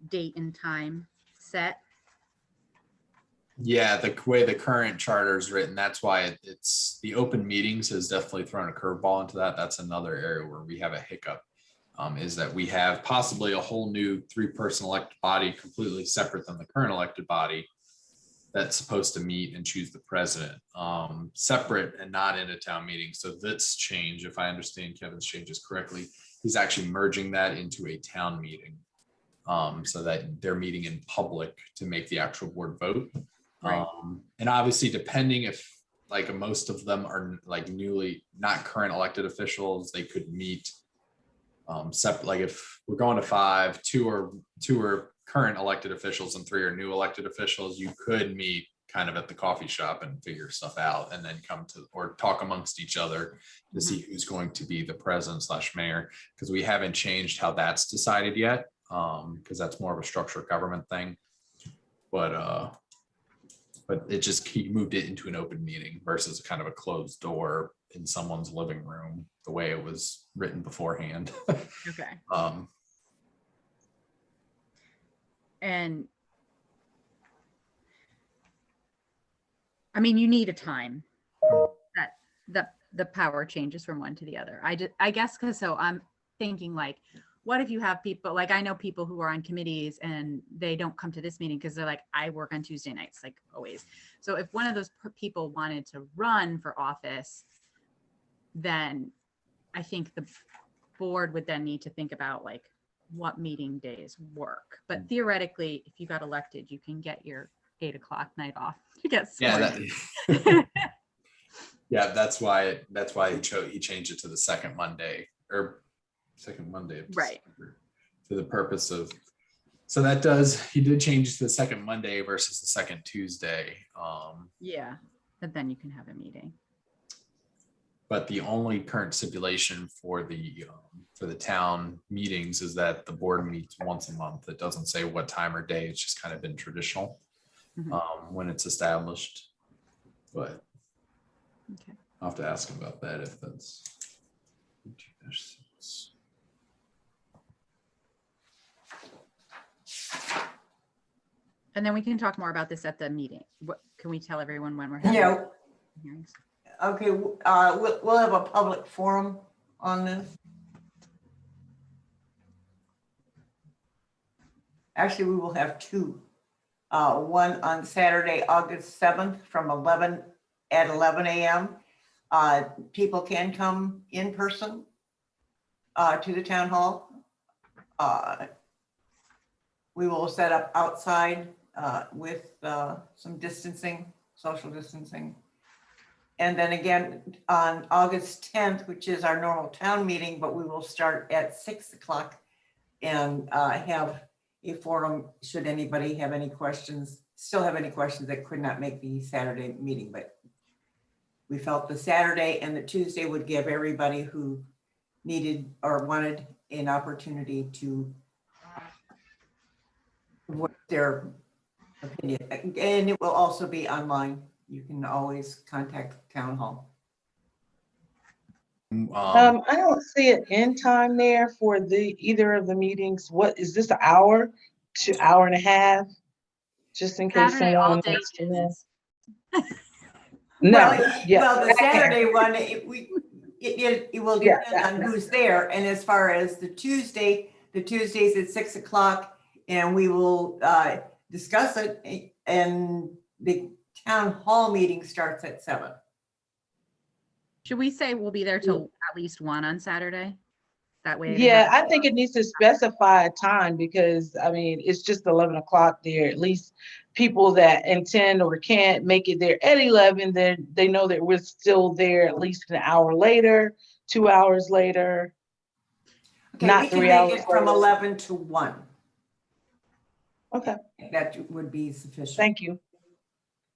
date and time set? Yeah, the way the current charter is written, that's why it's the open meetings has definitely thrown a curveball into that. That's another area where we have a hiccup, is that we have possibly a whole new 3-person elected body completely separate than the current elected body that's supposed to meet and choose the president, separate and not in a town meeting. So this change, if I understand Kevin's changes correctly, he's actually merging that into a town meeting, so that they're meeting in public to make the actual board vote. Right. And obviously, depending if like most of them are like newly not current elected officials, they could meet separate. Like if we're going to 5, 2 are current elected officials and 3 are new elected officials, you could meet kind of at the coffee shop and figure stuff out, and then come to or talk amongst each other to see who's going to be the president / mayor, because we haven't changed how that's decided yet, because that's more of a structured government thing. But it just he moved it into an open meeting versus kind of a closed door in someone's living room, the way it was written beforehand. Okay. And I mean, you need a time that the power changes from one to the other. I guess because so I'm thinking like, what if you have people like, I know people who are on committees and they don't come to this meeting because they're like, I work on Tuesday nights, like always. So if one of those people wanted to run for office, then I think the board would then need to think about like what meeting days work. But theoretically, if you got elected, you can get your 8 o'clock night off to get sworn. Yeah, yeah, that's why he changed it to the second Monday of Right. December, for the purpose of, so he did change it to the second Monday versus the second Tuesday. Yeah, but then you can have a meeting. But the only current stipulation for the town meetings is that the board meets once a month. It doesn't say what time or day. It's just kind of been traditional when it's established. But Okay. I'll have to ask him about that if that's. And then we can talk more about this at the meeting. What can we tell everyone when we're having Yeah, hearings? okay, we'll have a public forum on this. Actually, we will have 2. One on Saturday, August 7th from 11 a.m. People can come in person to the town hall. We will set up outside with some distancing, social distancing. And then again, on August 10th, which is our normal town meeting, but we will start at 6 o'clock and have a forum should anybody have any questions, still have any questions that could not make the Saturday meeting. But we felt the Saturday and the Tuesday would give everybody who needed or wanted an opportunity to voice their opinion. And it will also be online. You can always contact town hall. I don't see an end time there for either of the meetings. What, is this an hour to hour and a half? Just in case Saturday all someone day wants to know. is. No, Well, yeah. well, the okay. Saturday one, it will Yeah, depend on who's there. And as far as the Tuesday's at 6 o'clock, and we will discuss it. And the town hall meeting starts at 7. Should we say we'll be there till at least 1 on Saturday? That way. they Yeah, have- I think it needs to specify a time because, I mean, it's just 11 o'clock there. At least people that intend or can't make it there at 11, then they know that we're still there at least an hour later, 2 hours later. Okay, Not we can 3 make hours it from later. 11 to 1. Okay, That would be sufficient. thank you.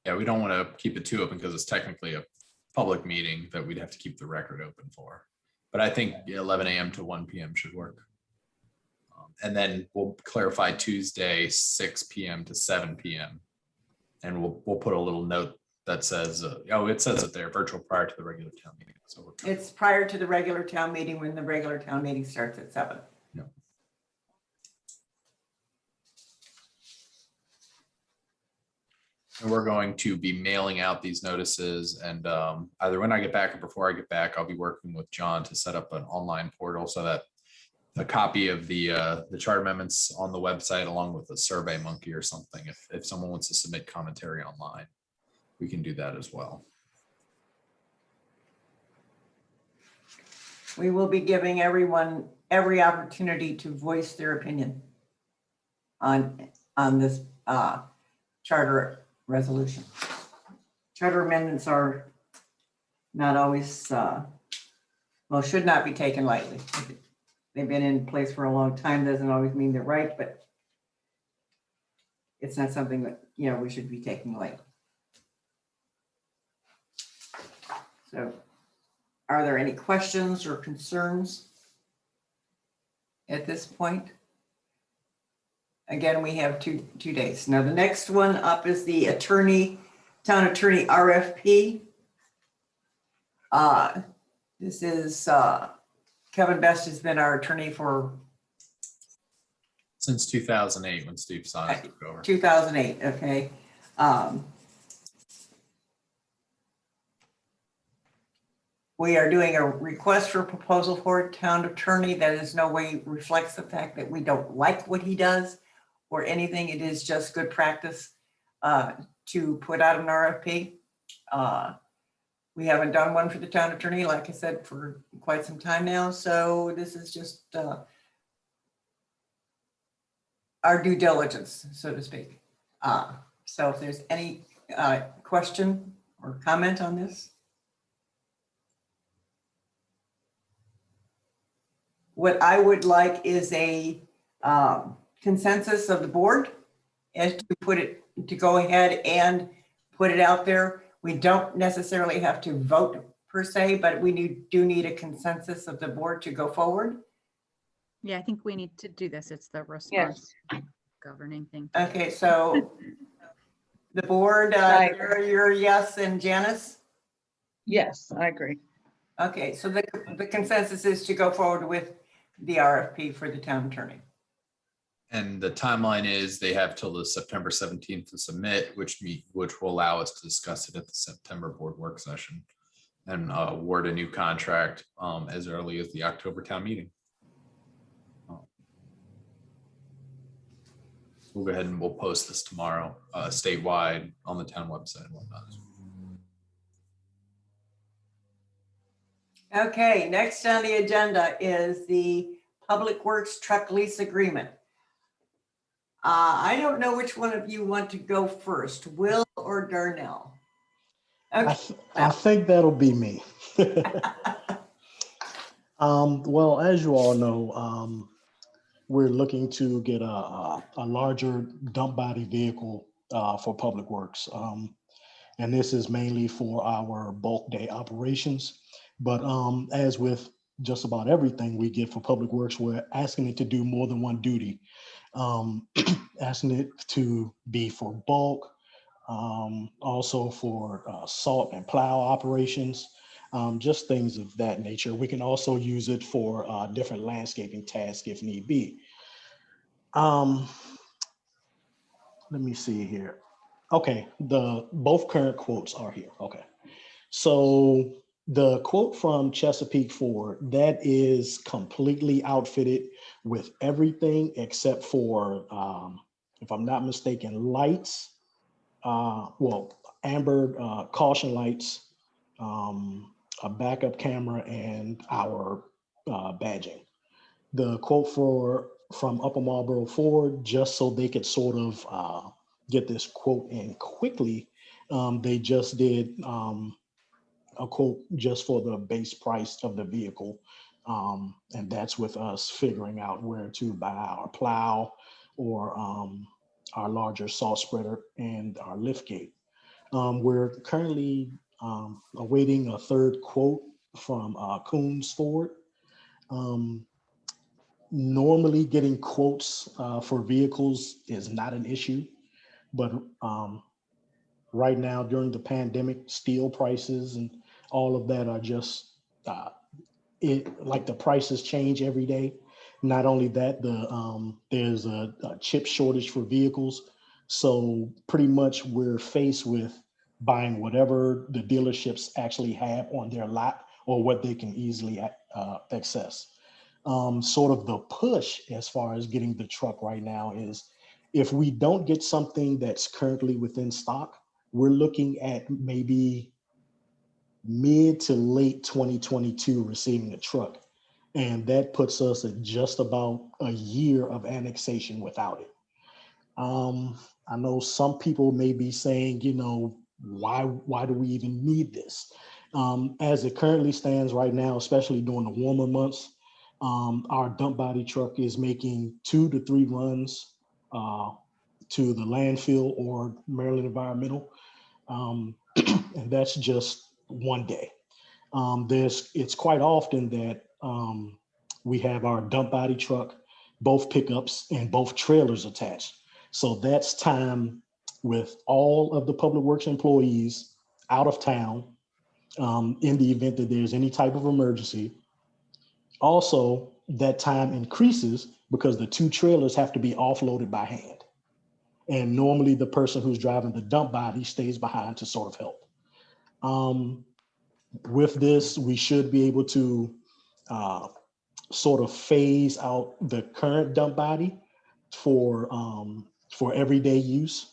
Yeah, we don't want to keep it too open because it's technically a public meeting that we'd have to keep the record open for. But I think 11 a.m. to 1 p.m. should work. And then we'll clarify Tuesday, 6 p.m. to 7 p.m. And we'll put a little note that says, it says it there, virtual prior to the regular town meeting. So we're It's prior to the regular town meeting when the regular town meeting starts at 7. And we're going to be mailing out these notices, and either when I get back or before I get back, I'll be working with John to set up an online portal so that a copy of the chart amendments on the website along with a Survey Monkey or something. If someone wants to submit commentary online, we can do that as well. We will be giving everyone every opportunity to voice their opinion on this charter resolution. Charter amendments are not always, should not be taken lightly. They've been in place for a long time, doesn't always mean they're right, but it's not something that, we should be taking lightly. So, are there any questions or concerns at this point? Again, we have two days. Now, the next one up is the town attorney RFP. This is Kevin Best has been our attorney for Since 2008, when Steve Sonic took over. 2008, okay. We are doing a request for proposal for a town attorney. That is no way reflects the fact that we don't like what he does or anything. It is just good practice to put out an RFP. We haven't done one for the town attorney, like I said, for quite some time now. So this is just our due diligence, so to speak. So if there's any question or comment on this. What I would like is a consensus of the board as to go ahead and put it out there. We don't necessarily have to vote per se, but we do need a consensus of the board to go forward. Yeah, I think we need to do this. It's the Yes. response governing thing. Okay, so the board, Right. you're yes, and Janice? Yes, I agree. Okay, so the consensus is to go forward with the RFP for the town attorney. And the timeline is they have till the September 17th to submit, which will allow us to discuss it at the September board work session and award a new contract as early as the October town meeting. We'll go ahead and we'll post this tomorrow statewide on the town website and whatnot. Okay, next on the agenda is the Public Works truck lease agreement. I don't know which one of you want to go first, Will or Darnell? Okay. I think that'll be me. Well, as you all know, we're looking to get a larger dump body vehicle for Public Works. And this is mainly for our bulk day operations. But as with just about everything we get for Public Works, we're asking it to do more than one duty. Asking it to be for bulk, also for salt and plow operations, just things of that nature. We can also use it for different landscaping tasks if need be. Let me see here. Okay, both current quotes are here. Okay. So the quote from Chesapeake Ford, that is completely outfitted with everything except for, if I'm not mistaken, lights, amber caution lights, a backup camera, and our badging. The quote from Upper Marlboro Ford, just so they could sort of get this quote in quickly, they just did a quote just for the base price of the vehicle. And that's with us figuring out where to buy our plow or our larger salt spreader and our lift gate. We're currently awaiting a third quote from Coons Ford. Normally getting quotes for vehicles is not an issue, but right now during the pandemic, steel prices and all of that are just like the prices change every day. Not only that, there's a chip shortage for vehicles, so pretty much we're faced with buying whatever the dealerships actually have on their lot or what they can easily access. Sort of the push as far as getting the truck right now is if we don't get something that's currently within stock, we're looking at maybe mid to late 2022 receiving a truck. And that puts us at just about a year of annexation without it. I know some people may be saying, why do we even need this? As it currently stands right now, especially during the warmer months, our dump body truck is making 2 to 3 runs to the landfill or Maryland Environmental. And that's just one day. It's quite often that we have our dump body truck, both pickups and both trailers attached. So that's time with all of the public works employees out of town in the event that there's any type of emergency. Also, that time increases because the 2 trailers have to be offloaded by hand. And normally the person who's driving the dump body stays behind to sort of help. With this, we should be able to sort of phase out the current dump body for everyday use,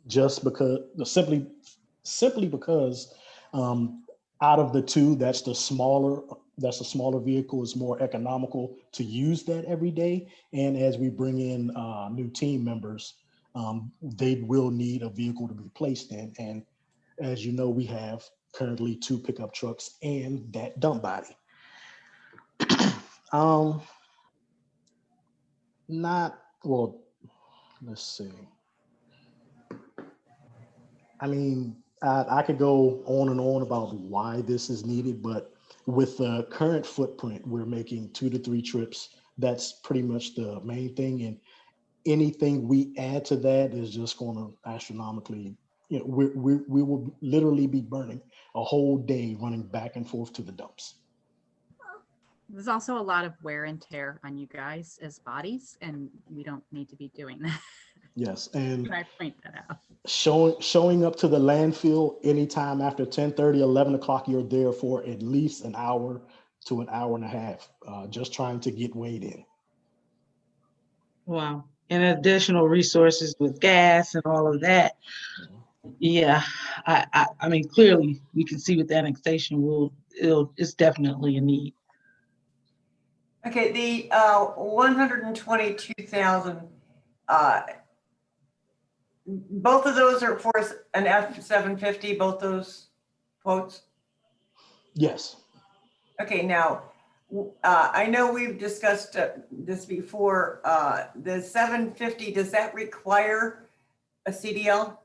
just because simply because out of the 2, that's the smaller vehicle. Is more economical to use that every day. And as we bring in new team members, they will need a vehicle to be placed in. And as you know, we have currently 2 pickup trucks and that dump body. Let's see. I mean, I could go on and on about why this is needed, but with the current footprint, we're making 2 to 3 trips. That's pretty much the main thing. And anything we add to that is just going to astronomically, we will literally be burning a whole day running back and forth to the dumps. There's also a lot of wear and tear on you guys as bodies, and we don't need to be doing that. Yes, and Can I point that out? showing up to the landfill anytime after 10:30, 11 o'clock, you're there for at least an hour to an hour and a half, just trying to get weighed in. Wow. And additional resources with gas and all of that. Yeah, I mean, clearly we can see with annexation, it's definitely a need. Okay, the 122,000, both of those are for an F-750, both those quotes? Yes. Okay, now, I know we've discussed this before. The 750, does that require a CDL?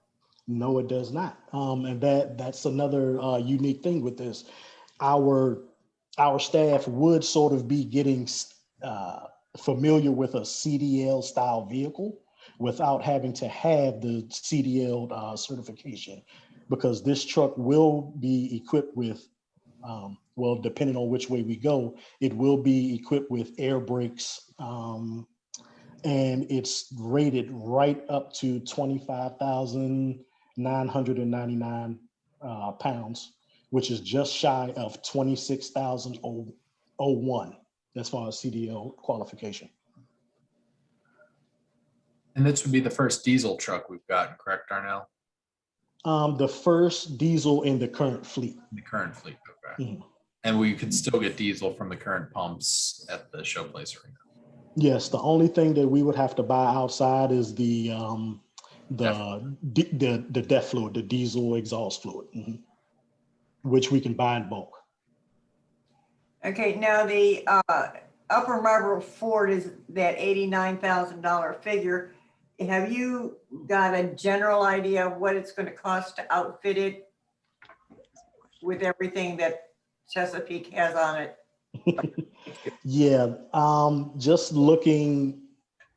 No, it does not. And that's another unique thing with this. Our staff would sort of be getting familiar with a CDL style vehicle without having to have the CDL certification. because this truck will be equipped with, well, depending on which way we go, it will be equipped with air brakes. And it's rated right up to 25,999 pounds, which is just shy of 26,001 as far as CDL qualification. And this would be the first diesel truck we've gotten, correct, Darnell? The first diesel in the current fleet. The current fleet, okay. Mhm. And we could still get diesel from the current pumps at the Showplace Arena. Yes, the only thing that we would have to buy outside is the DEF fluid, the diesel exhaust fluid, which we can buy in bulk. Okay, now the Upper Marlboro Ford is that $89,000 figure. Have you got a general idea of what it's going to cost to outfit it with everything that Chesapeake has on it? Yeah, just looking,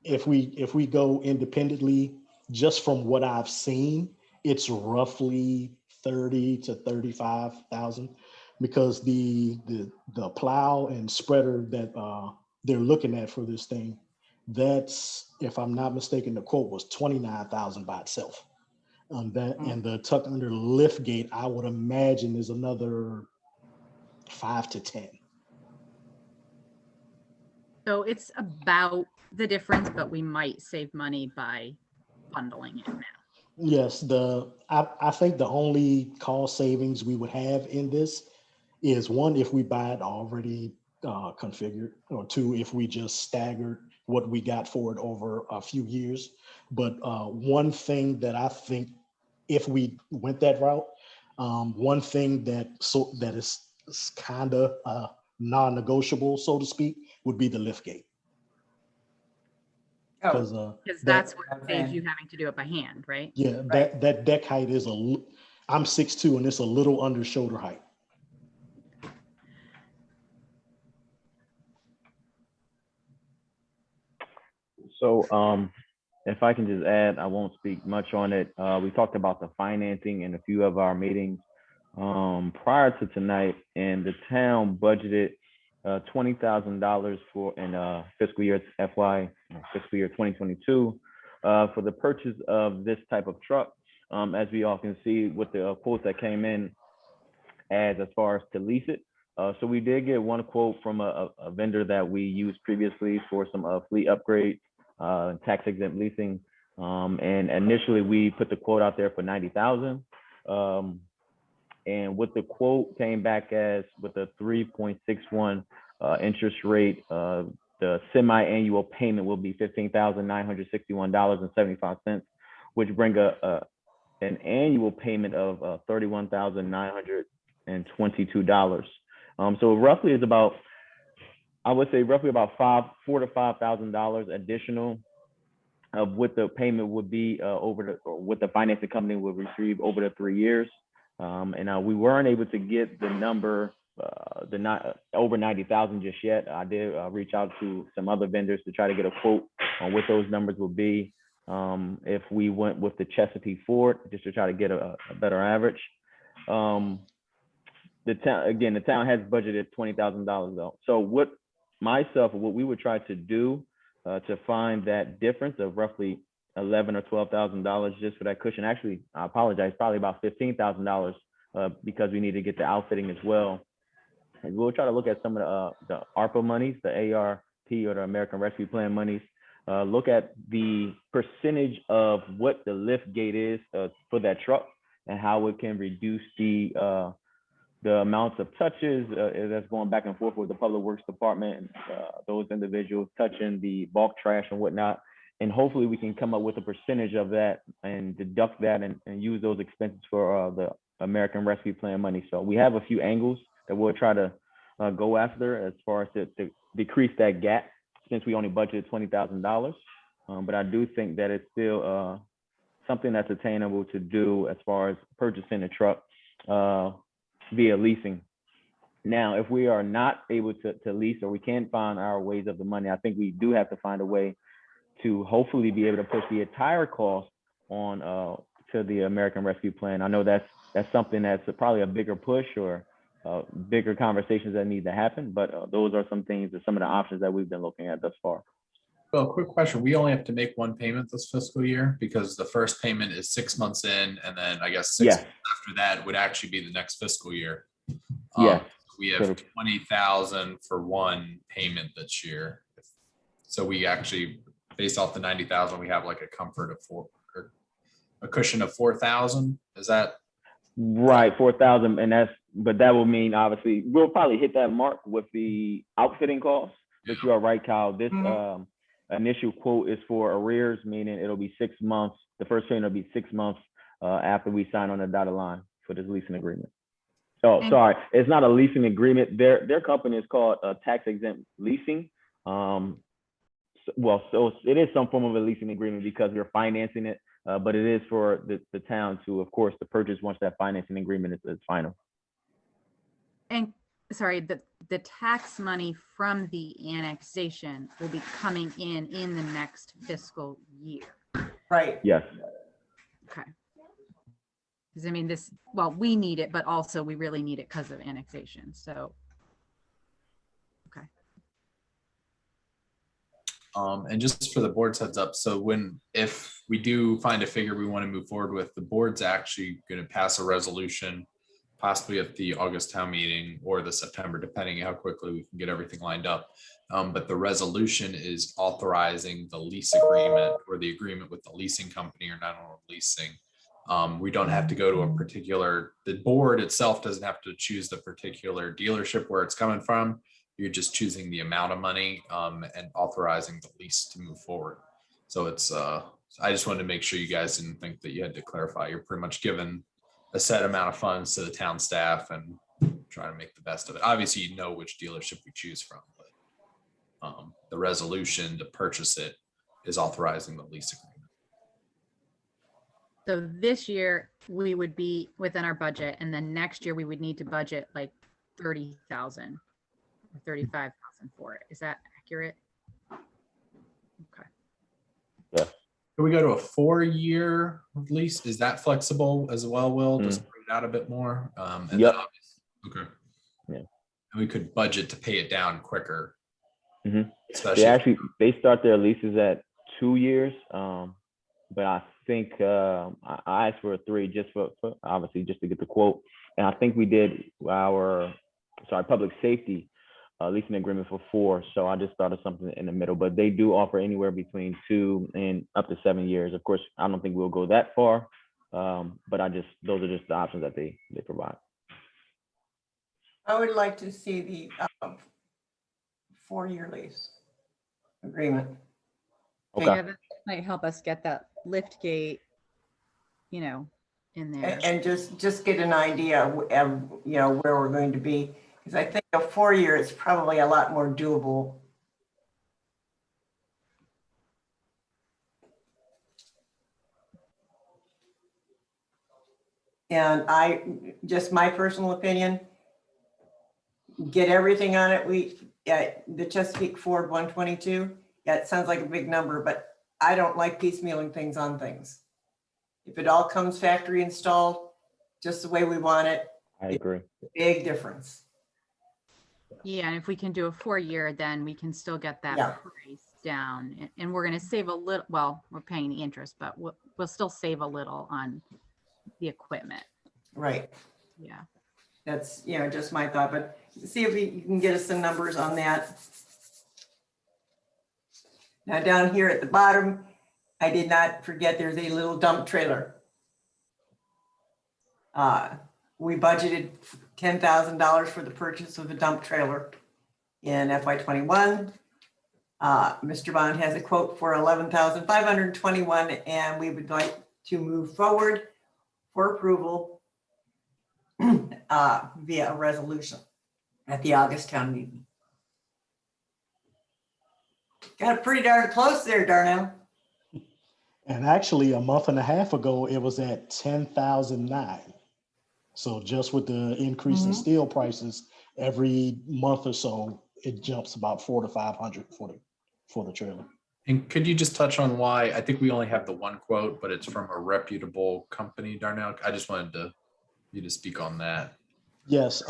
if we go independently, just from what I've seen, it's roughly 30 to 35,000, because the plow and spreader that they're looking at for this thing, that's, if I'm not mistaken, the quote was 29,000 by itself. And the tuck under lift gate, I would imagine, is another 5 to 10. So it's about the difference, but we might save money by bundling it now. Yes, I think the only cost savings we would have in this is, one, if we buy it already configured, or two, if we just staggered what we got for it over a few years. But one thing that I think, if we went that route, one thing that is kind of non-negotiable, so to speak, would be the lift gate. Oh, Because that's what saves you having to do it by hand, right? Yeah, Right. that deck height is I'm 6'2", and it's a little under shoulder height. So if I can just add, I won't speak much on it. We talked about the financing in a few of our meetings prior to tonight, and the town budgeted $20,000 for in fiscal year 2022 for the purchase of this type of truck. As we all can see with the quotes that came in as far as to lease it. So we did get one quote from a vendor that we used previously for some fleet upgrades, tax exempt leasing. And initially we put the quote out there for $90,000. And with the quote came back as with a 3.61 interest rate, the semi-annual payment will be $15,961.75, which bring an annual payment of $31,922. So roughly is about, I would say roughly about $4,000 to $5,000 additional of what the payment would be or what the financing company would receive over the 3 years. And we weren't able to get the number, over 90,000 just yet. I did reach out to some other vendors to try to get a quote on what those numbers would be if we went with the Chesapeake Ford, just to try to get a better average. The town has budgeted $20,000 though. So what we would try to do to find that difference of roughly $11,000 or $12,000 just for that cushion. Actually, I apologize, probably about $15,000 because we need to get the outfitting as well. And we'll try to look at some of the ARPA monies, the ARP or the American Rescue Plan monies. Look at the percentage of what the lift gate is for that truck and how it can reduce the amounts of touches that's going back and forth with the Public Works Department and those individuals touching the bulk trash and whatnot. And hopefully we can come up with a percentage of that and deduct that and use those expenses for the American Rescue Plan money. So we have a few angles that we'll try to go after as far as to decrease that gap, since we only budgeted $20,000. But I do think that it's still something that's attainable to do as far as purchasing a truck via leasing. Now, if we are not able to lease, or we can't find our ways of the money, I think we do have to find a way to hopefully be able to push the entire cost on to the American Rescue Plan. I know that's that's something that's probably a bigger push or bigger conversations that need to happen. But those are some things, some of the options that we've been looking at thus far. Well, quick question. We only have to make one payment this fiscal year because the first payment is 6 months in, and then I guess 6 Yes. months after that would actually be the next fiscal year. Yes. We have So- 20,000 for one payment this year. So we actually, based off the 90,000, we have like a comfort of or a cushion of 4,000. Is that? Right, 4,000, and but that will mean obviously we'll probably hit that mark with the outfitting costs. But you are right, Kyle. This initial quote is for arrears, meaning it'll be 6 months. The first payment will be 6 months after we sign on the dotted line for this leasing agreement. Oh, sorry, it's not a leasing agreement. Their company is called Tax Exempt Leasing. Well, so it is some form of a leasing agreement because we're financing it, but it is for the town to, of course, to purchase once that financing agreement is final. And sorry, the tax money from the annexation will be coming in the next fiscal year. Right. Yes. Okay. Because I mean, well, we need it, but also we really need it because of annexation. So, okay. And just for the board's heads up, so if we do find a figure we want to move forward with, the board's actually going to pass a resolution, possibly at the August town meeting or the September, depending how quickly we can get everything lined up. But the resolution is authorizing the lease agreement or the agreement with the leasing company or non-owned leasing. We don't have to go to a particular, the board itself doesn't have to choose the particular dealership where it's coming from. You're just choosing the amount of money and authorizing the lease to move forward. So it's, I just wanted to make sure you guys didn't think that you had to clarify. You're pretty much given a set amount of funds to the town staff and trying to make the best of it. Obviously, you know which dealership we choose from, but the resolution to purchase it is authorizing the lease agreement. So this year we would be within our budget, and then next year we would need to budget like 30,000 or 35,000 for it. Is that accurate? Okay. Yeah. Can we go to a 4-year lease? Is that flexible as well, Will? Just spread it out a bit more. And Yep. then okay. Yeah. And we could budget to pay it down quicker. Mhm. Especially They start their leases at 2 years, but I think I asked for 3 just for obviously just to get the quote, and I think we did our public safety leasing agreement for 4. So I just thought of something in the middle, but they do offer anywhere between 2 and up to 7 years. Of course, I don't think we'll go that far, but those are just the options that they provide. I would like to see the 4-year lease agreement. Okay. Yeah, that might help us get that lift gate, in there. And just get an idea of, where we're going to be. Because I think a 4-year is probably a lot more doable. And just my personal opinion, get everything on it. The Chesapeake Ford 122, yeah, it sounds like a big number, but I don't like piecemealing things on things. If it all comes factory installed, just the way we want it, I agree. big difference. Yeah, and if we can do a 4-year, then we can still get that Yeah. price down, and we're going to save a little. Well, we're paying the interest, but we'll still save a little on the equipment. Right. Yeah. That's, just my thought, but see if you can get us some numbers on that. Now down here at the bottom, I did not forget there's a little dump trailer. We budgeted $10,000 for the purchase of a dump trailer in FY21. Mr. Bond has a quote for $11,521, and we would like to move forward for approval via a resolution at the August town meeting. Got pretty darn close there, Darnell. And actually, a month and a half ago, it was at 10,009. So just with the increase in steel prices, every month or so, it jumps about $400 to $500 for the trailer. And could you just touch on why? I think we only have the one quote, but it's from a reputable company, Darnell. I just wanted to You to speak on that. Yes,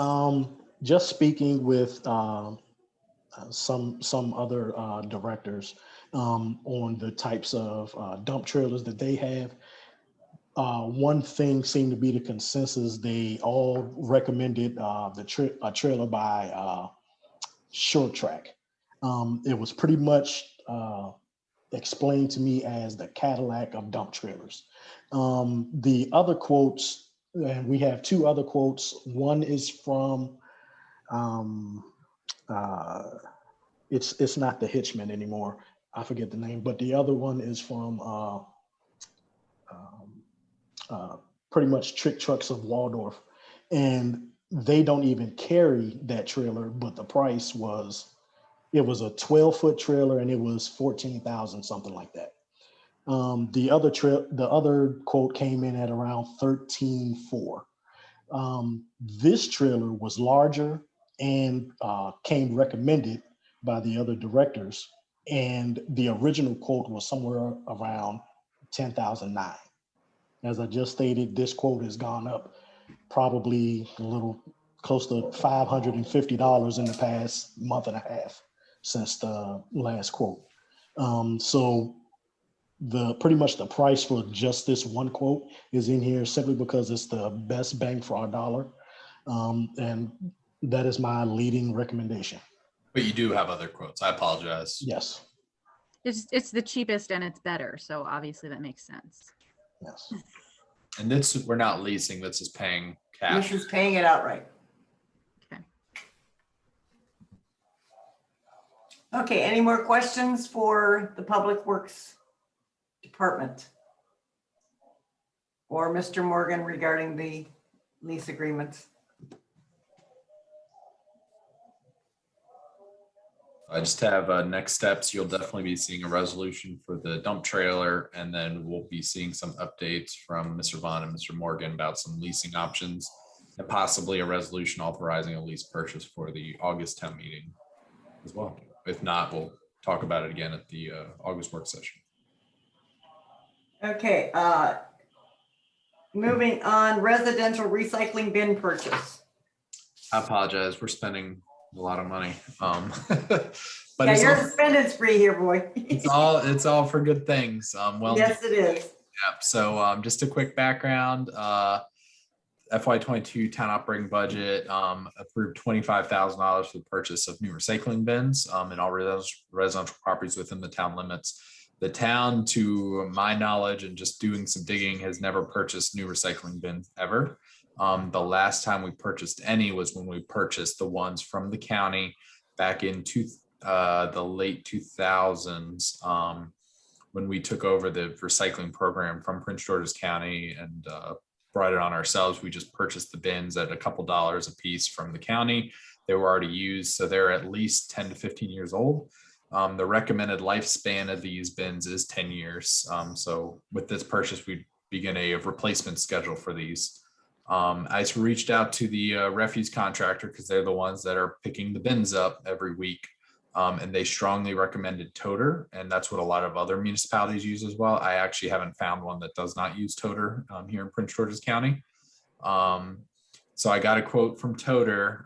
just speaking with some other directors on the types of dump trailers that they have. One thing seemed to be the consensus. They all recommended a trailer by Short Track. It was pretty much explained to me as the Cadillac of dump trailers. The other quotes, and we have two other quotes. One is from it's not the Hitchman anymore. I forget the name, but the other one is from pretty much Trick Trucks of Waldorf, and they don't even carry that trailer. But the price was, it was a 12-foot trailer, and it was 14,000, something like that. The other quote came in at around 13,400. This trailer was larger and came recommended by the other directors, and the original quote was somewhere around 10,009. As I just stated, this quote has gone up probably a little close to $550 in the past month and a half since the last quote. So pretty much the price for just this one quote is in here simply because it's the best bang for our dollar. And that is my leading recommendation. But you do have other quotes. I apologize. Yes. It's the cheapest and it's better, so obviously that makes sense. Yes. And this, we're not leasing, this is paying cash. This is paying it outright. Okay. Okay, any more questions for the Public Works Department? Or Mr. Morgan regarding the lease agreements? I just have next steps. You'll definitely be seeing a resolution for the dump trailer, and then we'll be seeing some updates from Mr. Vaughn and Mr. Morgan about some leasing options and possibly a resolution authorizing a lease purchase for the August town meeting as well. If not, we'll talk about it again at the August work session. Okay, moving on, residential recycling bin purchase. I apologize. We're spending a lot of money. But Yeah, it's you're all, a spending spree here, boy. it's all for good things. Well, Yes, it is. Yep. So just a quick background. FY22 town operating budget approved $25,000 for the purchase of new recycling bins in all residential properties within the town limits. The town, to my knowledge and just doing some digging, has never purchased new recycling bins ever. The last time we purchased any was when we purchased the ones from the county back in the late 2000s, when we took over the recycling program from Prince George's County and brought it on ourselves. We just purchased the bins at a couple dollars a piece from the county. They were already used, so they're at least 10 to 15 years old. The recommended lifespan of these bins is 10 years. So with this purchase, we begin a replacement schedule for these. I reached out to the refuse contractor because they're the ones that are picking the bins up every week. And they strongly recommended Toter, and that's what a lot of other municipalities use as well. I actually haven't found one that does not use Toter here in Prince George's County. So I got a quote from Toter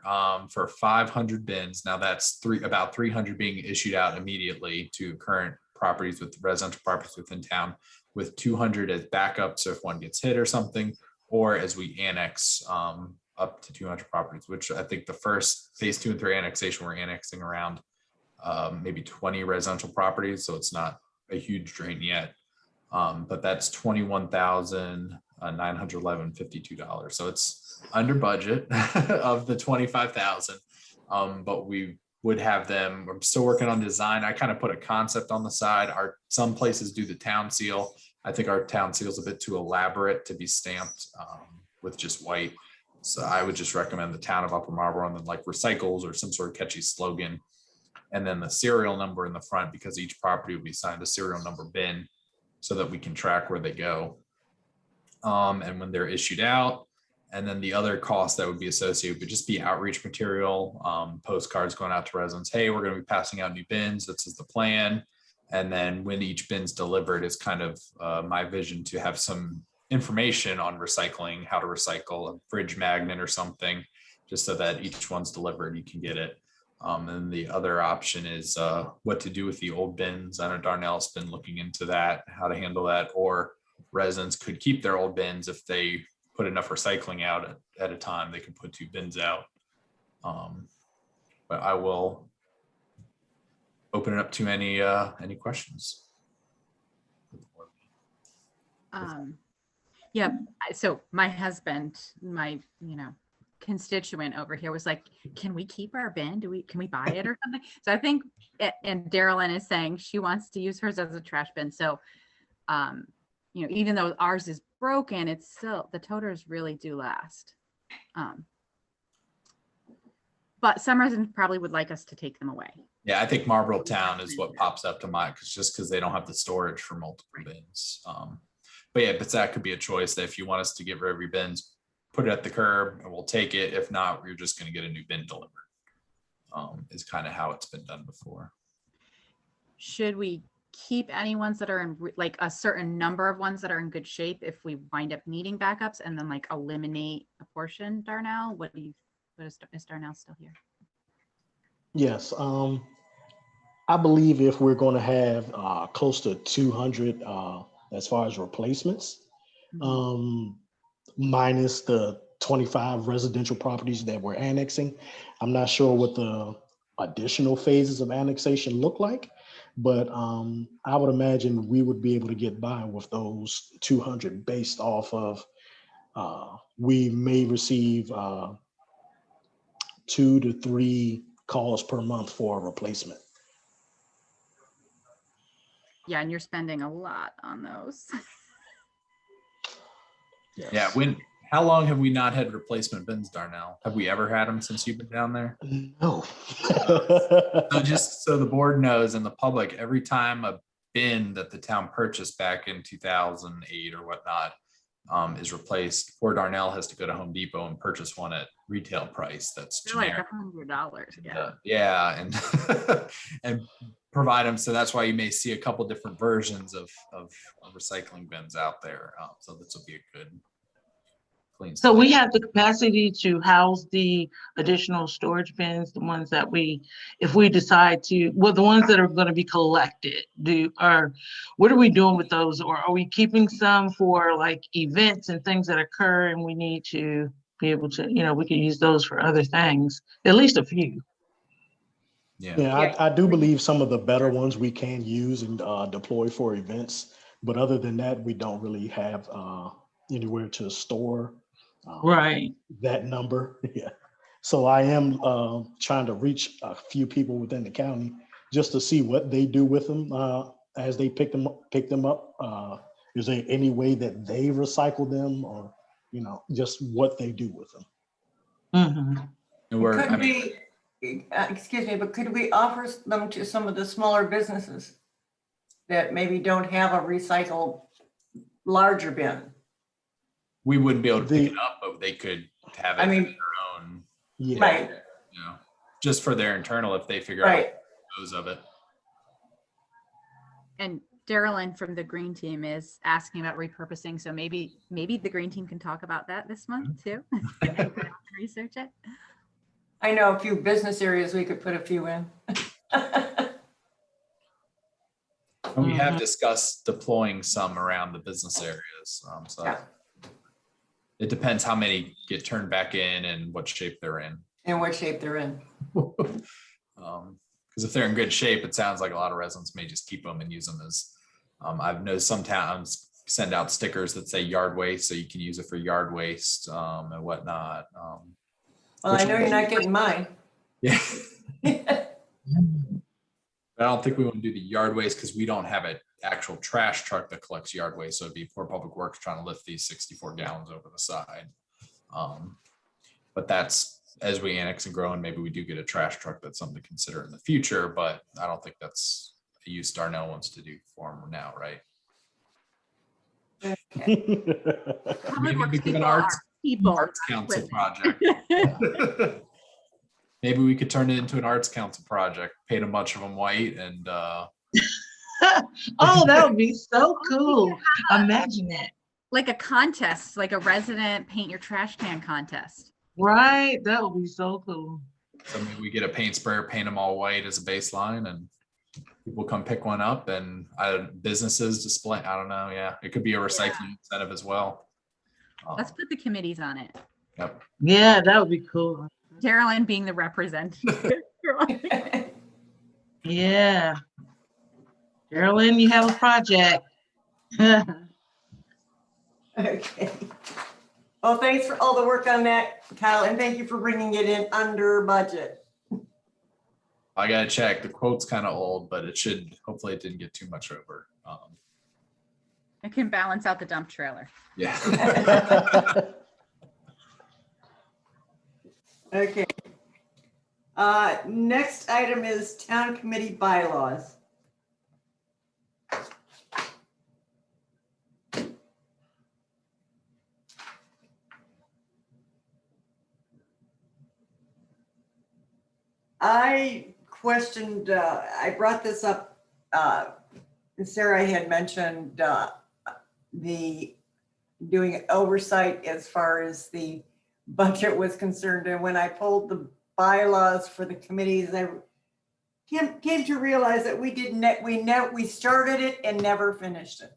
for 500 bins. Now that's about 300 being issued out immediately to current properties with residential properties within town, with 200 as backup. So if one gets hit or something, or as we annex up to 200 properties, which I think the first phase 2 and 3 annexation, we're annexing around maybe 20 residential properties. So it's not a huge drain yet. But that's $21,911.52. So it's under budget of the 25,000. But we would have them. I'm still working on design. I kind of put a concept on the side. Some places do the town seal. I think our town seal is a bit too elaborate to be stamped with just white. So I would just recommend the town of Upper Marlboro and then like recycles or some sort of catchy slogan. And then the serial number in the front, because each property will be assigned a serial number bin so that we can track where they go. And when they're issued out. And then the other cost that would be associated would just be outreach material, postcards going out to residents. Hey, we're going to be passing out new bins. This is the plan. And then when each bin's delivered is kind of my vision to have some information on recycling, how to recycle a fridge magnet or something, just so that each one's delivered, you can get it. And the other option is what to do with the old bins. I know Darnell's been looking into that, how to handle that, or residents could keep their old bins if they put enough recycling out at a time, they can put 2 bins out. But I will open it up to any questions. Yeah, so my husband, my, constituent over here was like, can we keep our bin? Can we buy it or something? So I think, and Darylyn is saying she wants to use hers as a trash bin. So, even though ours is broken, it's still, the toters really do last. But some residents probably would like us to take them away. Yeah, I think Marlboro Town is what pops up to mind, because they don't have the storage for multiple bins. But yeah, but that could be a choice, that if you want us to get rid of your bins, put it at the curb and we'll take it. If not, we're just going to get a new bin delivered. Is kind of how it's been done before. Should we keep any ones that are in like a certain number of ones that are in good shape if we wind up needing backups, and then like eliminate a portion? Darnell, is Darnell still here? Yes, I believe if we're going to have close to 200 as far as replacements, minus the 25 residential properties that we're annexing. I'm not sure what the additional phases of annexation look like, but I would imagine we would be able to get by with those 200 based off of we may receive 2 to 3 calls per month for a replacement. Yeah, and you're spending a lot on those. Yes. Yeah, how long have we not had replacement bins, Darnell? Have we ever had them since you've been down there? No. So just so the board knows and the public, every time a bin that the town purchased back in 2008 or whatnot is replaced, poor Darnell has to go to Home Depot and purchase one at retail price that's They're like generic. $100. Yeah. Yeah, and and provide them. So that's why you may see a couple different versions of recycling bins out there. So this will be a good clean. So we have the capacity to house the additional storage bins, the ones that if we decide to, well, the ones that are going to be collected, what are we doing with those? Or are we keeping some for like events and things that occur and we need to be able to, we can use those for other things, at least a few. Yeah, I do believe some of the better ones we can use and deploy for events, but other than that, we don't really have anywhere to store Right. that number. Yeah. So I am trying to reach a few people within the county just to see what they do with them as they pick them up. Is there any way that they recycle them, or just what they do with them? Mm-hmm. Excuse me, but could we offer them to some of the smaller businesses that maybe don't have a recycled larger bin? we wouldn't be able to pick it up, but they could have it I mean, as their own, Yeah. Right, just for their internal if they figure out right. those of it. And Darylyn from the green team is asking about repurposing. So maybe the green team can talk about that this month too. Research it. I know a few business areas we could put a few in. And we have discussed deploying some around the business areas. So Yeah. it depends how many get turned back in and what shape they're in. And what shape they're in. Because if they're in good shape, it sounds like a lot of residents may just keep them and use them as, I've noticed some towns send out stickers that say yard waste, so you can use it for yard waste and whatnot. Well, I know you're not getting mine. Yeah. I don't think we want to do the yard waste because we don't have an actual trash truck that collects yard waste. So it'd be poor public works trying to lift these 64 gallons over the side. But that's, as we annex and grow, and maybe we do get a trash truck, that's something to consider in the future, but I don't think that's a use Darnell wants to do for them now, right? Public Maybe works we could do people an are people. arts council Listen. project. Maybe we could turn it into an arts council project, paint a bunch of them white and Oh, that would be so cool. Imagine that. like a contest, like a resident paint your trash can contest. Right, that would be so cool. So maybe we get a paint sprayer, paint them all white as a baseline, and people come pick one up, and businesses display, I don't know, yeah, it could be a recycling incentive as well. Let's put the committees on it. Yep. Yeah, that would be cool. Carolyn being the representative. Yeah. Carolyn, you have a project. Okay. Well, thanks for all the work on that, Kyle, and thank you for bringing it in under budget. I gotta check, the quote's kind of old, but it should, hopefully it didn't get too much over. It can balance out the dump trailer. Yeah. Okay. Next item is town committee bylaws. I questioned, I brought this up, Sarah had mentioned the doing oversight as far as the budget was concerned. And when I pulled the bylaws for the committees, I came to realize that we started it and never finished it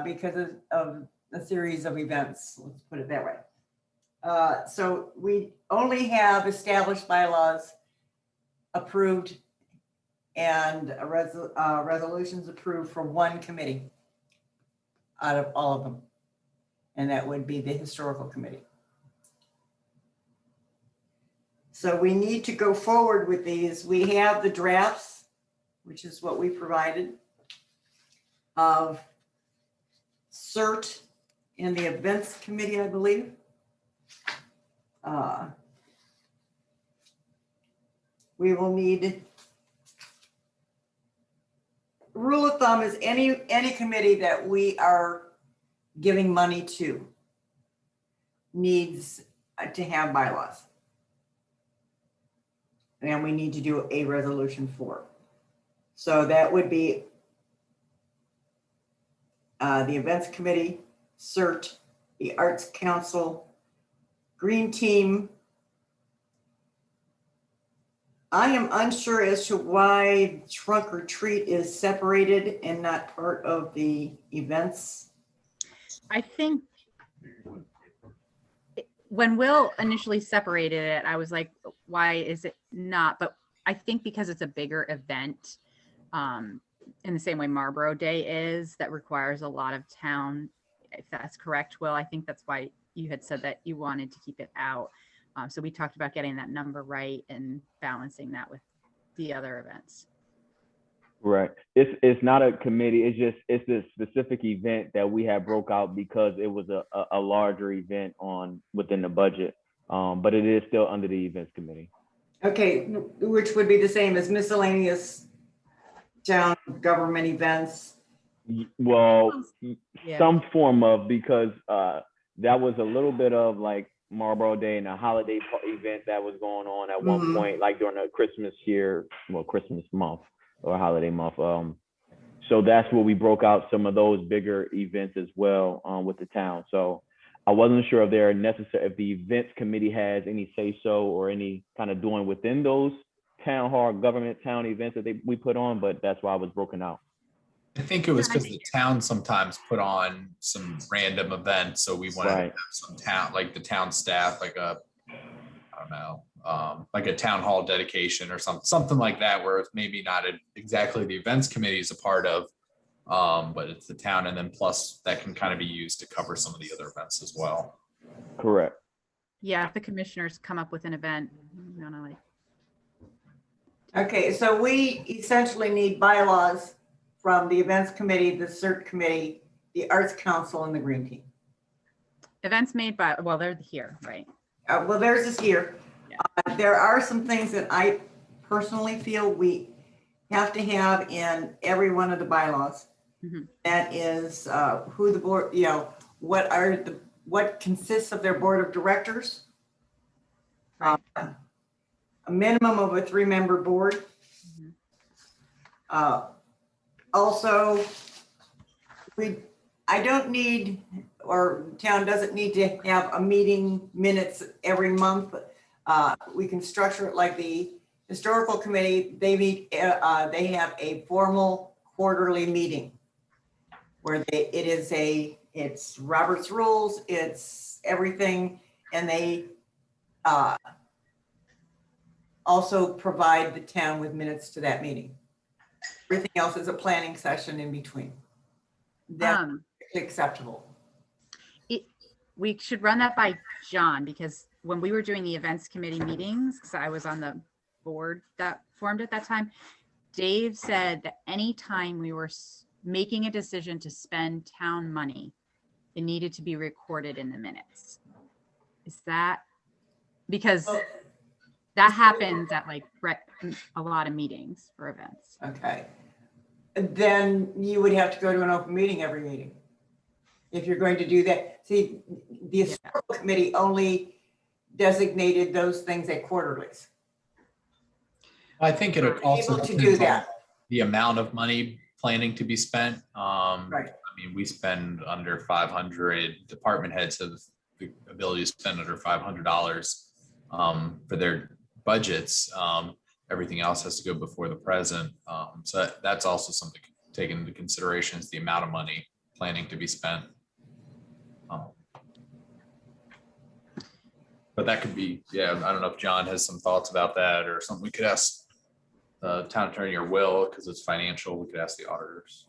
because of the series of events, let's put it that way. So we only have established bylaws approved and resolutions approved for one committee out of all of them. And that would be the historical committee. So we need to go forward with these. We have the drafts, which is what we provided, of CERT in the events committee, I believe. We will need, rule of thumb is any committee that we are giving money to needs to have bylaws. And we need to do a resolution for. So that would be the events committee, CERT, the Arts Council, Green Team. I am unsure as to why trunk or treat is separated and not part of the events. I think when Will initially separated it, I was like, why is it not? But I think because it's a bigger event, in the same way Marlboro Day is, that requires a lot of town, if that's correct, Will, I think that's why you had said that you wanted to keep it out. So we talked about getting that number right and balancing that with the other events. Right. It's not a committee. It's a specific event that we have broke out because it was a larger event within the budget. But it is still under the events committee. Okay, which would be the same as miscellaneous town government events. Well, Yeah. some form of, because that was a little bit of like Marlboro Day and a holiday event that was going on at one point, like during the Christmas month or holiday month. So that's where we broke out some of those bigger events as well with the town. So I wasn't sure if they're necessary, if the events committee has any say so or any kind of doing within those town hall government town events that we put on, but that's why I was broken out. I think it was because the town sometimes put on some random events, so we wanted to have some town, like the town staff, like I don't know, like a town hall dedication or something like that, where it's maybe not exactly the events committee is a part of, but it's the town, and then plus that can kind of be used to cover some of the other events as well. Correct. Yeah, if the commissioners come up with an event, you know, like. Okay, so we essentially need bylaws from the events committee, the CERT committee, the Arts Council, and the Green Team. Events made by, well, they're here, right? Well, theirs is here. Yeah. There are some things that I personally feel we have to have in every one of the bylaws. That is who the board, what consists of their board of directors. A minimum of a 3-member board. Also, I don't need or town doesn't need to have a meeting minutes every month. We can structure it like the historical committee. They meet, they have a formal quarterly meeting where it's Robert's rules, it's everything, and they also provide the town with minutes to that meeting. Everything else is a planning session in between. That's acceptable. We should run that by John, because when we were doing the events committee meetings, because I was on the board that formed at that time, Dave said that anytime we were making a decision to spend town money, it needed to be recorded in the minutes. Is that because that happens at like a lot of meetings for events? Okay. Then you would have to go to an open meeting every meeting. If you're going to do that. See, the historical committee only designated those things at quarterlies. I think it also Able to do depends on that. the amount of money planning to be spent. Right. I mean, we spend under 500, department heads have the ability to spend under $500 for their budgets. Everything else has to go before the president. So that's also something taken into consideration, is the amount of money planning to be spent. But that could be, yeah, I don't know if John has some thoughts about that or something. We could ask the town attorney or Will, because it's financial. We could ask the auditors.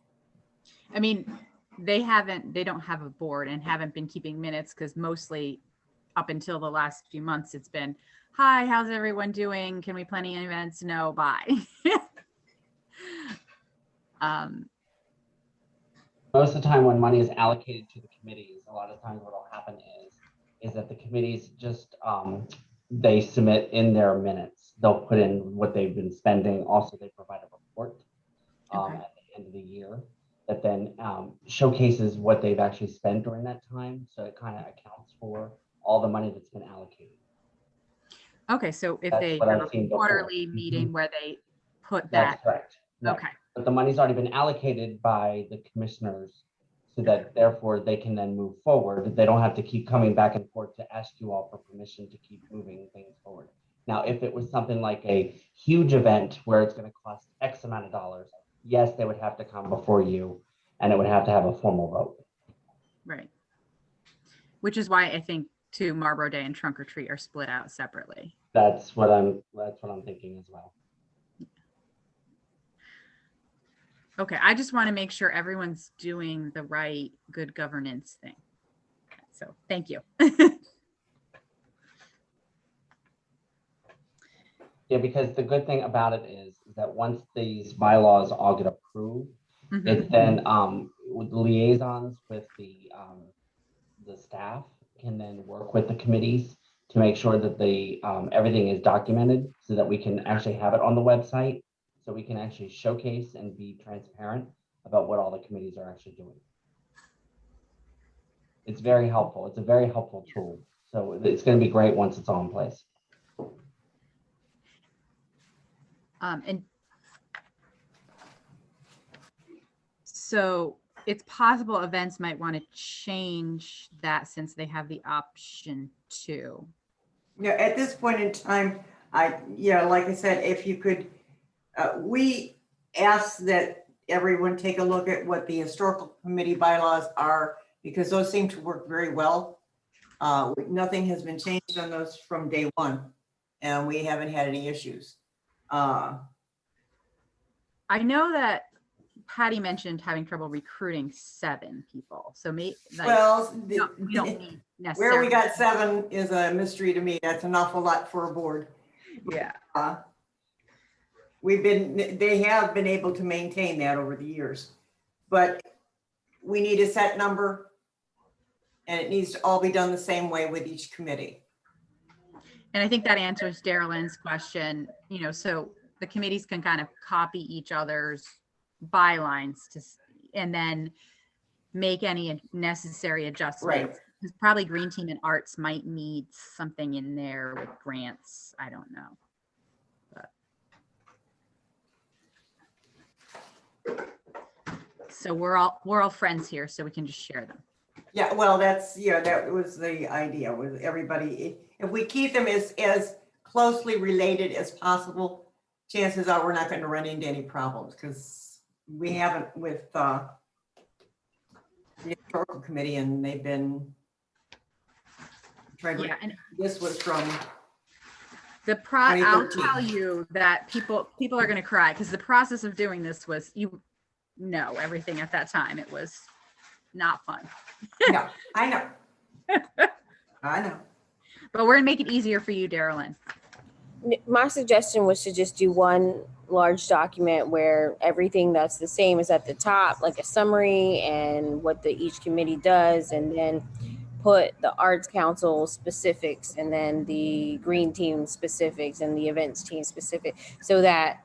I mean, they don't have a board and haven't been keeping minutes, because mostly up until the last few months, it's been, hi, how's everyone doing? Can we plan any events? No, bye. Most of the time when money is allocated to the committees, a lot of times what will happen is that the committees just, they submit in their minutes. They'll put in what they've been spending. Also, they provide a report Okay. at the end of the year that then showcases what they've actually spent during that time. So it kind of accounts for all the money that's been allocated. Okay, so if That's they what have I've a seen before. quarterly meeting where they put That's that, correct. No, okay, but the money's already been allocated by the commissioners, so that therefore they can then move forward. They don't have to keep coming back and forth to ask you all for permission to keep moving things forward. Now, if it was something like a huge event where it's going to cost X amount of dollars, yes, they would have to come before you and it would have to have a formal vote. right. Which is why I think too, Marlboro Day and Trunk or Treat are split out separately. That's what I'm thinking as well. Okay, I just want to make sure everyone's doing the right good governance thing. So thank you. Yeah, because the good thing about it is that once these bylaws all get approved, Mhm. it then with the liaisons with the staff can then work with the committees to make sure that the everything is documented so that we can actually have it on the website, so we can actually showcase and be transparent about what all the committees are actually doing. It's very helpful. It's a very helpful tool. So it's going to be great once it's all in place. And so it's possible events might want to change that since they have the option to. Yeah, at this point in time, like I said, if you could, we ask that everyone take a look at what the historical committee bylaws are, because those seem to work very well. Nothing has been changed on those from day one, and we haven't had any issues. I know that Patty mentioned having trouble recruiting 7 people. So maybe Well, we don't need where we necessarily. got 7 is a mystery to me. That's an awful lot for a board. Yeah. They have been able to maintain that over the years, but we need a set number, and it needs to all be done the same way with each committee. And I think that answers Darylyn's question, so the committees can kind of copy each other's bylines and then make any necessary adjustments. Because probably Green Team and Arts might need something in there with grants. I don't know. But. So we're all friends here, so we can just share them. Yeah, well, that's, yeah, that was the idea with everybody. If we keep them as closely related as possible, chances are we're not going to run into any problems because we haven't with the historical committee and they've been trying to, Yeah, and this was from, I'll 2013. tell you that people are gonna cry, because the process of doing this was, you know, everything at that time, it was not fun. no, I know. I know. But we're gonna make it easier for you, Darylyn. My suggestion was to just do one large document where everything that's the same is at the top, like a summary and what each committee does, and then put the arts council specifics and then the green team specifics and the events team specific, so that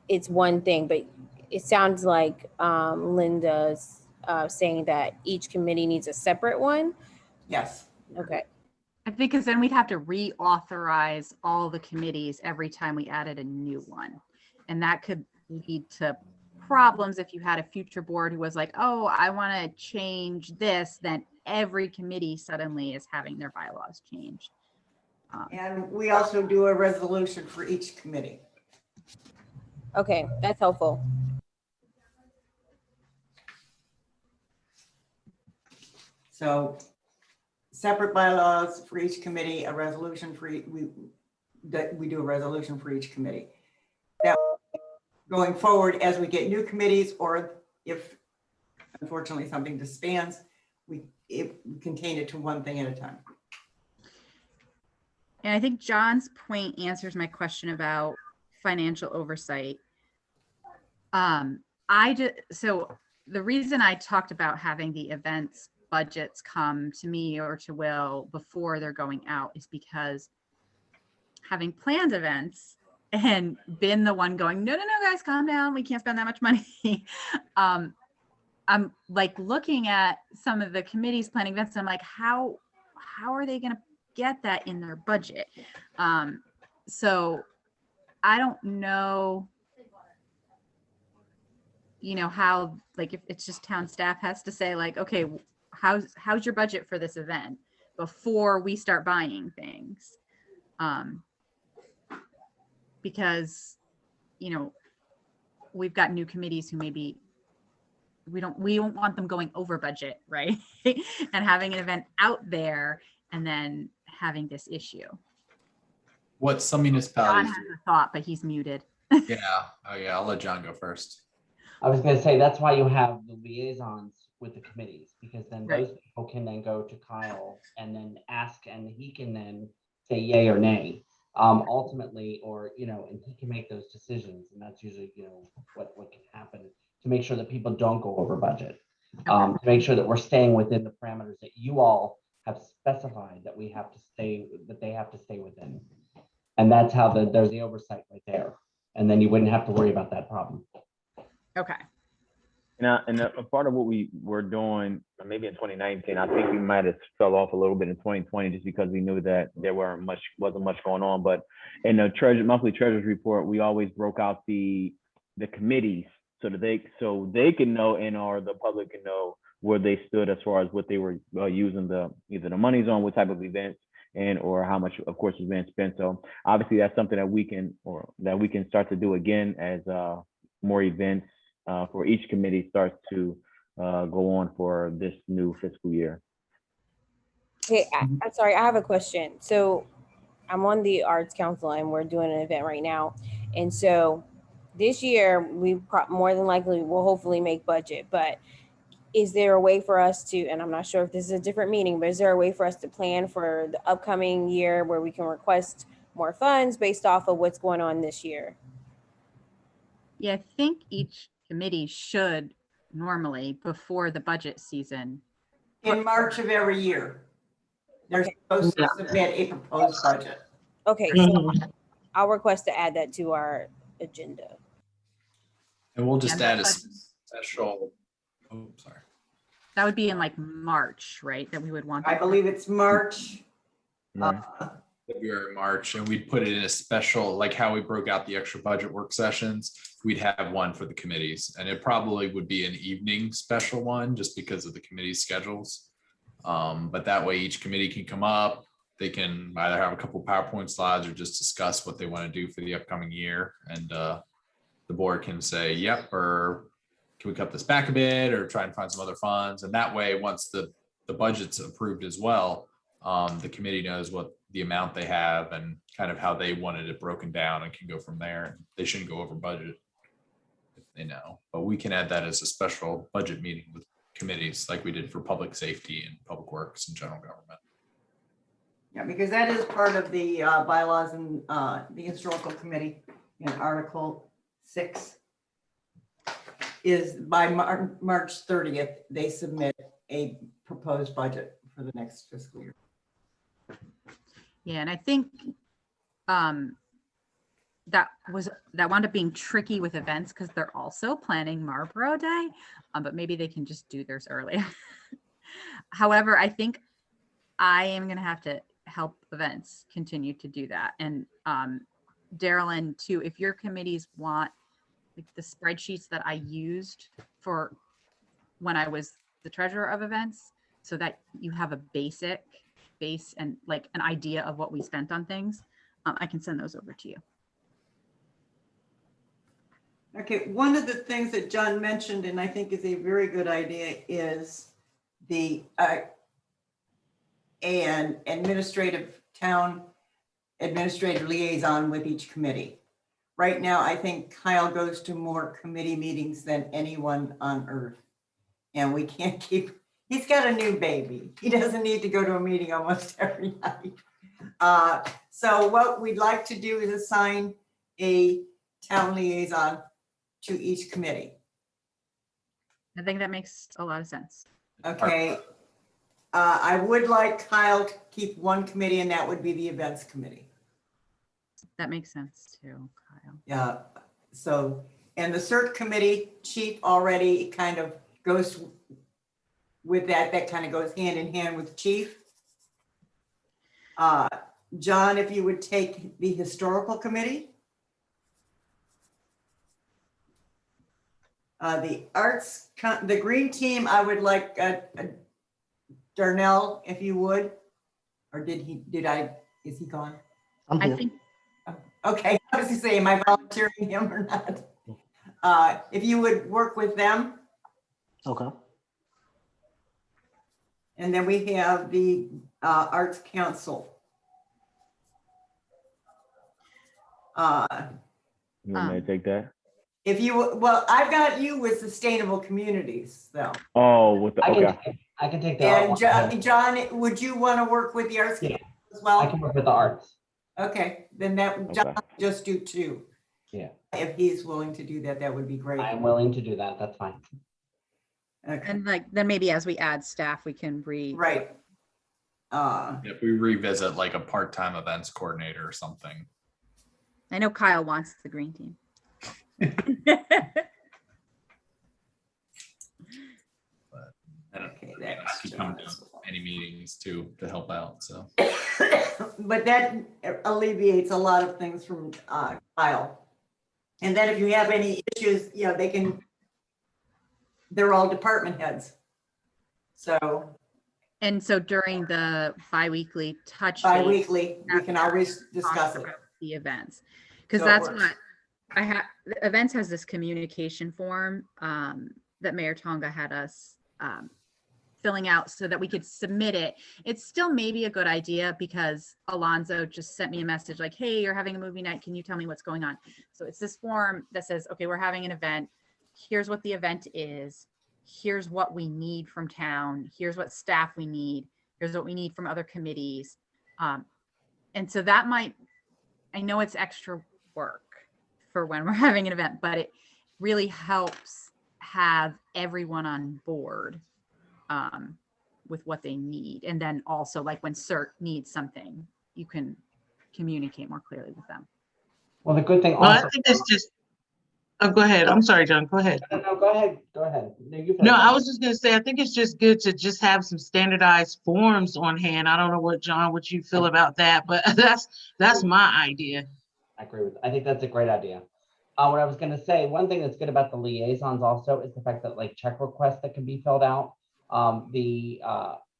it's one thing. But it sounds like Linda's saying that each committee needs a separate one. Yes. Okay. I think because then we'd have to reauthorize all the committees every time we added a new one. And that could lead to problems if you had a future board who was like, oh, I want to change this, then every committee suddenly is having their bylaws changed. And we also do a resolution for each committee. Okay, that's helpful. So separate bylaws for each committee, a resolution for, we do a resolution for each committee. Now, going forward, as we get new committees, or if unfortunately something disbands, we contain it to one thing at a time. And I think John's point answers my question about financial oversight. So the reason I talked about having the events budgets come to me or to Will before they're going out is because having planned events and been the one going, no, guys, calm down. We can't spend that much money. I'm like looking at some of the committees planning events. And I'm like, how are they going to get that in their budget? So I don't know, how, like, if it's just town staff has to say like, okay, how's your budget for this event before we start buying things? Because, we've got new committees who maybe we don't want them going over budget, right? And having an event out there and then having this issue. What some John municipalities has a thought, but he's muted. do. Yeah. Oh yeah. I'll let John go first. I was gonna say, that's why you have the liaisons with the committees, because then Right. those people can then go to Kyle and then ask, and he can then say yay or nay. Ultimately, or, and he can make those decisions, and that's usually, what can happen to make sure that people don't go over budget. To make sure that we're staying within the parameters that you all have specified that they have to stay within. And that's how there's the oversight right there. And then you wouldn't have to worry about that problem. Okay. And a part of what we were doing, maybe in 2019, I think we might have fell off a little bit in 2020 just because we knew that there wasn't much going on. But in the monthly treasurer's report, we always broke out the committees so that they can know, and or the public can know where they stood as far as what they were using either the monies on, what type of events, and or how much, of course, was being spent. So obviously that's something that we can start to do again as more events for each committee starts to go on for this new fiscal year. Okay, I'm sorry, I have a question. So I'm on the Arts Council and we're doing an event right now. And so this year, we more than likely will hopefully make budget, but is there a way for us to, and I'm not sure if this is a different meeting, but is there a way for us to plan for the upcoming year where we can request more funds based off of what's going on this year? Yeah, I think each committee should normally, before the budget season. In March of every year, they're supposed to submit a proposed budget. Okay, so I'll request to add that to our agenda. And we'll just Yeah, add a special. Oh, sorry. That would be in like March, right? That we would want. I believe it's March. Right. February, March, and we'd put it in a special, like how we broke out the extra budget work sessions. We'd have one for the committees, and it probably would be an evening special one just because of the committee schedules. But that way each committee can come up. They can either have a couple PowerPoint slides or just discuss what they want to do for the upcoming year. And the board can say, yep, or can we cut this back a bit or try and find some other funds? And that way, once the budget's approved as well, the committee knows what the amount they have and kind of how they wanted it broken down and can go from there. They shouldn't go over budget if they know, but we can add that as a special budget meeting with committees like we did for public safety and public works and general government. Yeah, because that is part of the bylaws and the historical committee in Article 6 is by March 30th, they submit a proposed budget for the next fiscal year. Yeah, and I think that wound up being tricky with events because they're also planning Marlboro Day, but maybe they can just do theirs early. However, I think I am going to have to help events continue to do that. And Darylyn, too, if your committees want like the spreadsheets that I used for when I was the treasurer of events, so that you have a base and like an idea of what we spent on things, I can send those over to you. Okay, one of the things that John mentioned, and I think is a very good idea, is the an town administrative liaison with each committee. Right now, I think Kyle goes to more committee meetings than anyone on earth. And we can't keep, he's got a new baby. He doesn't need to go to a meeting almost every night. So what we'd like to do is assign a town liaison to each committee. I think that makes a lot of sense. Okay. I would like Kyle to keep one committee, and that would be the events committee. That makes sense too, Kyle. Yeah. So, and the CERT committee chief already kind of goes with that. That kind of goes hand in hand with chief. John, if you would take the historical committee. The arts, the green team, I would like Darnell, if you would, or is he gone? I'm I here. think Okay, I was gonna say, am I volunteering him or not? If you would work with them, Okay. and then we have the Arts Council. You want me to take that? If you, well, I've got you with Sustainable Communities, though. Oh, with the, okay. I can take that. And John, would you want to work with the Arts Yeah. Council as I well? can work with the arts. Okay, then that, John, just do 2. Yeah. If he's willing to do that, that would be great. I'm willing to do that. That's fine. Okay, and like then maybe as we add staff, we can right. If we revisit like a part-time events coordinator or something. I know Kyle wants the green team. And Okay, I that's could come to John's. any meetings to help out, so. But that alleviates a lot of things from Kyle. And then if you have any issues, you know, they're all department heads. So And so during the biweekly touch base, bi-weekly, we can always discuss talk it. about the events, because So it that's works. what I have. Events has this communication form that Mayor Tonga had us filling out so that we could submit it. It's still maybe a good idea because Alonzo just sent me a message like, hey, you're having a movie night. Can you tell me what's going on? So it's this form that says, okay, we're having an event. Here's what the event is. Here's what we need from town. Here's what staff we need. Here's what we need from other committees. And so that might, I know it's extra work for when we're having an event, but it really helps have everyone on board with what they need. And then also like when CERT needs something, you can communicate more clearly with them. Well, the good thing Well, I also, think that's just, Oh, go ahead. I'm sorry, John. Go ahead. No, go ahead. Go ahead. No, you No, finish. I was just gonna say, I think it's just good to just have some standardized forms on hand. I don't know what, John, what you feel about that, but that's my idea. I agree with, I think that's a great idea. What I was gonna say, one thing that's good about the liaisons also is the fact that like check requests that can be filled out. The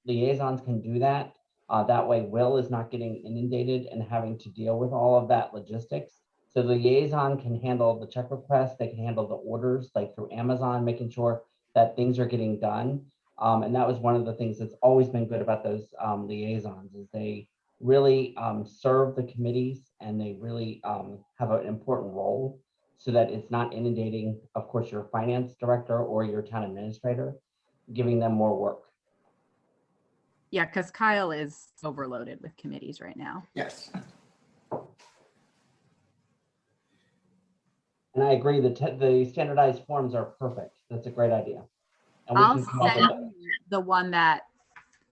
liaisons can do that. That way Will is not getting inundated and having to deal with all of that logistics. So the liaison can handle the check requests, they can handle the orders like through Amazon, making sure that things are getting done. And that was one of the things that's always been good about those liaisons is they really serve the committees and they really have an important role so that it's not inundating, of course, your finance director or your town administrator, giving them more work. Yeah, because Kyle is overloaded with committees right now. Yes. And I agree that the standardized forms are perfect. That's a great idea. And we I'll can come up with send you the one that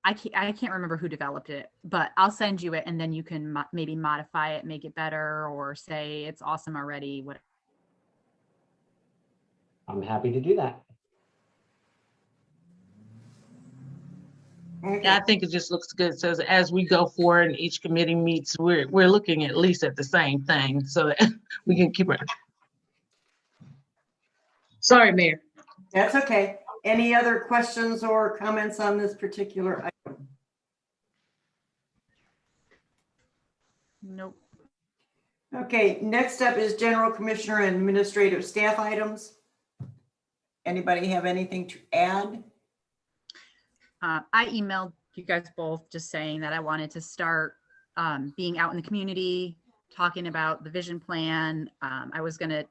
I can't remember who developed it, but I'll send you it and then you can maybe modify it, make it better, or say it's awesome already. What? I'm happy to do that. Yeah, I think it just looks good. So as we go forward and each committee meets, we're looking at least at the same thing so that we can keep it. Sorry, Mayor. That's okay. Any other questions or comments on this particular item? Nope. Okay, next up is General Commissioner and Administrative Staff items. Anybody have anything to add? I emailed you guys both just saying that I wanted to start being out in the community, talking about the vision plan. I was going to,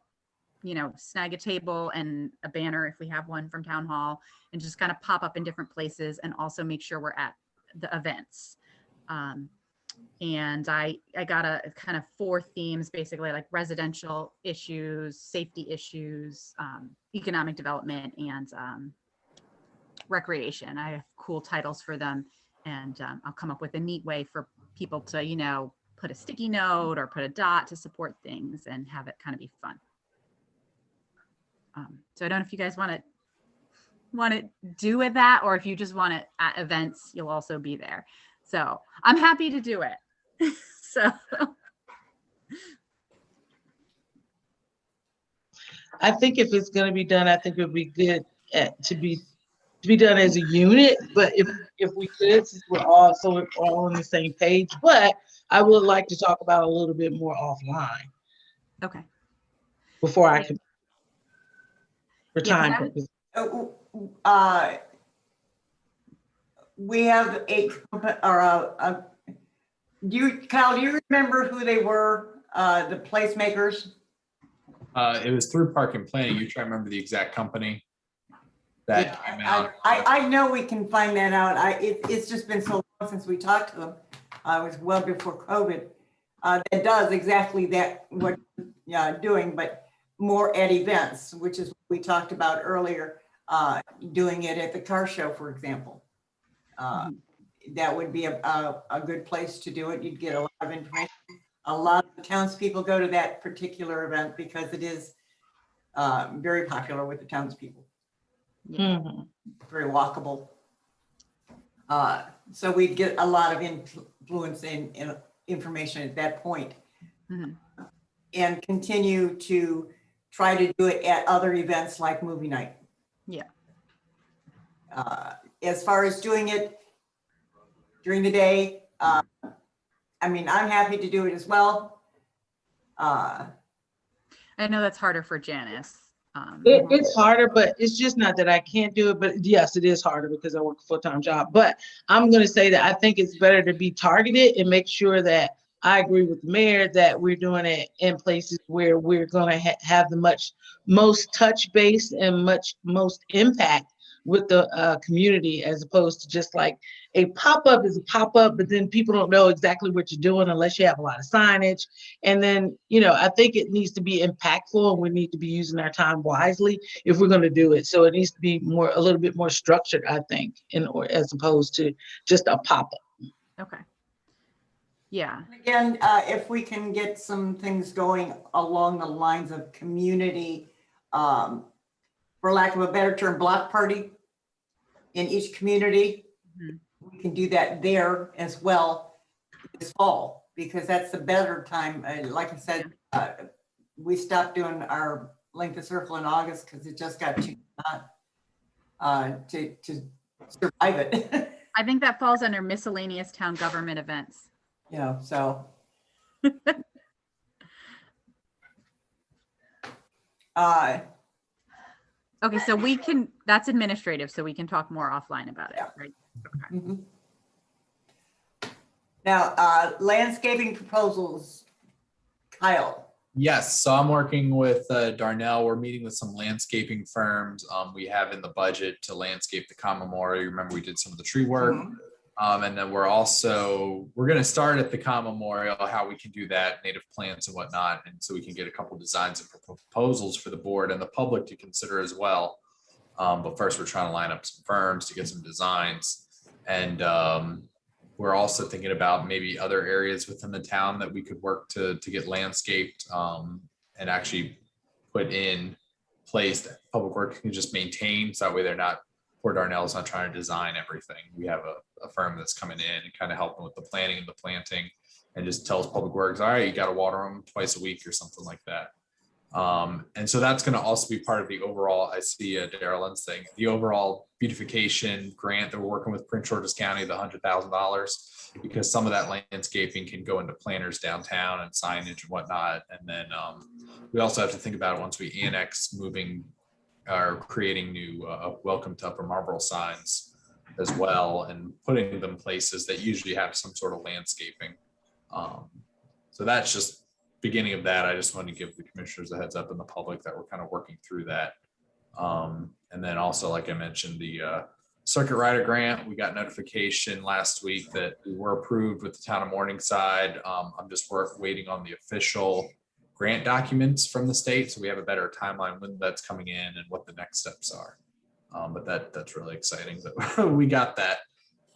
snag a table and a banner if we have one from town hall and just kind of pop up in different places and also make sure we're at the events. And I got a kind of 4 themes, basically like residential issues, safety issues, economic development, and recreation. I have cool titles for them, and I'll come up with a neat way for people to, put a sticky note or put a dot to support things and have it kind of be fun. So I don't know if you guys want to do with that, or if you just want it at events, you'll also be there. So I'm happy to do it. So I think if it's going to be done, I think it would be good to be done as a unit. But if we could, since we're all on the same page, but I would like to talk about it a little bit more offline. Okay. Before I can. For Yeah, time but purposes. We have Kyle, do you remember who they were, the placemakers? It was through Park and Planning. You try to remember the exact company that came out. I know we can find that out. It's just been so long since we talked to them. It was well before COVID. That does exactly that, what doing, but more at events, which is what we talked about earlier, doing it at the car show, for example. That would be a good place to do it. You'd get a lot of information. A lot of townspeople go to that particular event because it is very popular with the townspeople. Mhm. Very walkable. So we'd get a lot of influence in information at that point. Mhm. And continue to try to do it at other events like movie night. Yeah. As far as doing it during the day, I'm happy to do it as well. I know that's harder for Janice. It's harder, but it's just not that I can't do it. But yes, it is harder because I work a full-time job. But I'm going to say that I think it's better to be targeted and make sure that I agree with the mayor that we're doing it in places where we're going to have the most touch base and most impact with the community, as opposed to just like a pop-up is a pop-up, but then people don't know exactly what you're doing unless you have a lot of signage. And then, I think it needs to be impactful, and we need to be using our time wisely if we're going to do it. So it needs to be a little bit more structured, I think, as opposed to just a pop-up. Okay. Yeah. Again, if we can get some things going along the lines of community for lack of a better term, block party in each community. Mhm. We can do that there as well this fall, because that's the better time. Like I said, we stopped doing our length of circle in August because it just got too hot to survive it. I think that falls under miscellaneous town government events. So. Okay, so we can, that's administrative, so we can talk more offline about it, Yeah. right? Mhm. Now, landscaping proposals, Kyle. Yes, so I'm working with Darnell. We're meeting with some landscaping firms. We have in the budget to landscape the common memorial. You remember we did some of the tree work. Mhm. And then we're going to start at the common memorial, how we can do that, native plants and whatnot. And so we can get a couple designs and proposals for the board and the public to consider as well. But first we're trying to line up some firms to get some designs. And we're also thinking about maybe other areas within the town that we could work to get landscaped and actually put in place that Public Works can just maintain. So that way they're not, poor Darnell's not trying to design everything. We have a firm that's coming in and kind of helping with the planning and the planting and just tells Public Works, all right, you got to water them twice a week or something like that. And so that's going to also be part of the overall, I see Darrell Lynn's thing, the overall beautification grant that we're working with Prince George's County, the $100,000, because some of that landscaping can go into planters downtown and signage and whatnot. And then we also have to think about it once we annex moving or creating new welcome to Upper Marlboro signs as well and putting them places that usually have some sort of landscaping. So that's just beginning of that. I just want to give the commissioners a heads up and the public that we're kind of working through that. And then also, like I mentioned, the circuit rider grant, we got notification last week that we were approved with the town of Morningside. I'm just waiting on the official grant documents from the state, so we have a better timeline when that's coming in and what the next steps are. But that's really exciting that we got that.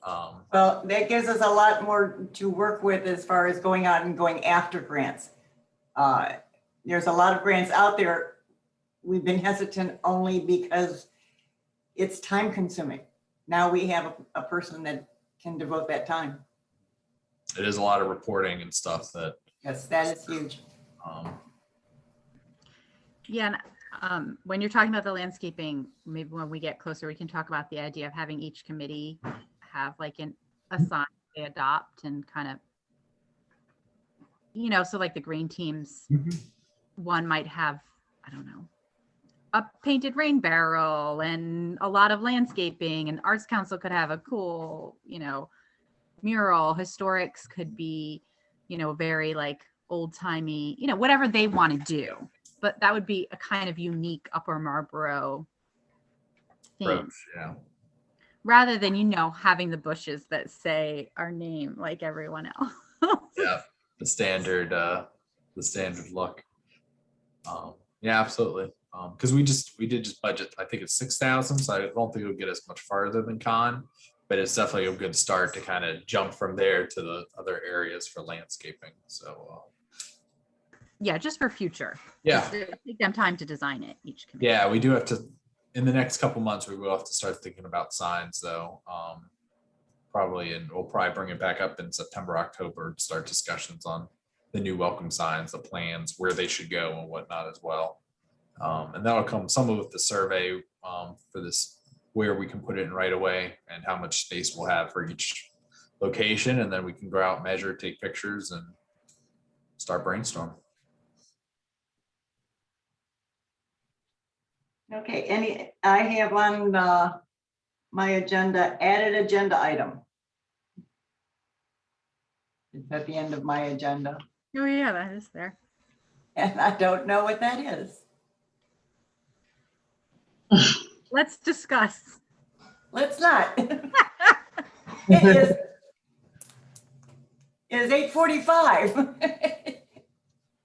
Well, that gives us a lot more to work with as far as going out and going after grants. There's a lot of grants out there. We've been hesitant only because it's time consuming. Now we have a person that can devote that time. It is a lot of reporting and stuff that. Yes, that is huge. Yeah, and when you're talking about the landscaping, maybe when we get closer, we can talk about the idea of having each committee have like a sign they adopt and kind of, so like the green teams, one might have, I don't know, a painted rain barrel and a lot of landscaping, and Arts Council could have a cool, mural. Historics could be, very like old timey, whatever they want to do. But that would be a kind of unique Upper Marlboro thing. Approach, yeah. Rather than, having the bushes that say our name like everyone else. Yeah, the standard look. Yeah, absolutely. Because we did just budget, I think it's 6,000, so I don't think it'll get us much farther than Con, but it's definitely a good start to kind of jump from there to the other areas for landscaping. So yeah, just for future. Yeah. Take them time to design it, each committee. Yeah, we do have to, in the next couple months, we will have to start thinking about signs though. Probably, and we'll probably bring it back up in September, October, to start discussions on the new welcome signs, the plans, where they should go and whatnot as well. And that'll come some of the survey for this, where we can put it in right away and how much space we'll have for each location. And then we can go out, measure, take pictures and start brainstorming. Okay, I have on my agenda, added agenda item. It's at the end of my agenda, Oh yeah, that is there. and I don't know what that is. Let's discuss. Let's not. It is 8:45.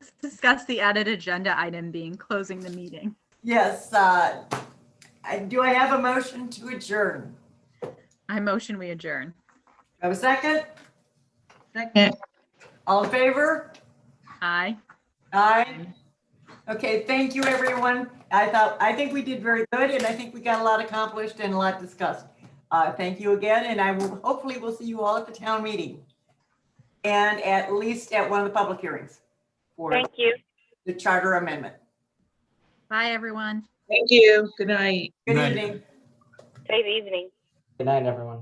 Let's discuss the added agenda item being closing the meeting. Yes, do I have a motion to adjourn? I motion we adjourn. Have a second? Second. All in favor? Aye. Aye. Okay, thank you, everyone. I think we did very good, and I think we got a lot accomplished and a lot discussed. Thank you again, and hopefully we'll see you all at the town meeting. And at least at one of the public hearings for Thank you. the charter amendment. Bye, everyone. Thank you. Good night. Good Night. evening. Safe evening. Good night, everyone.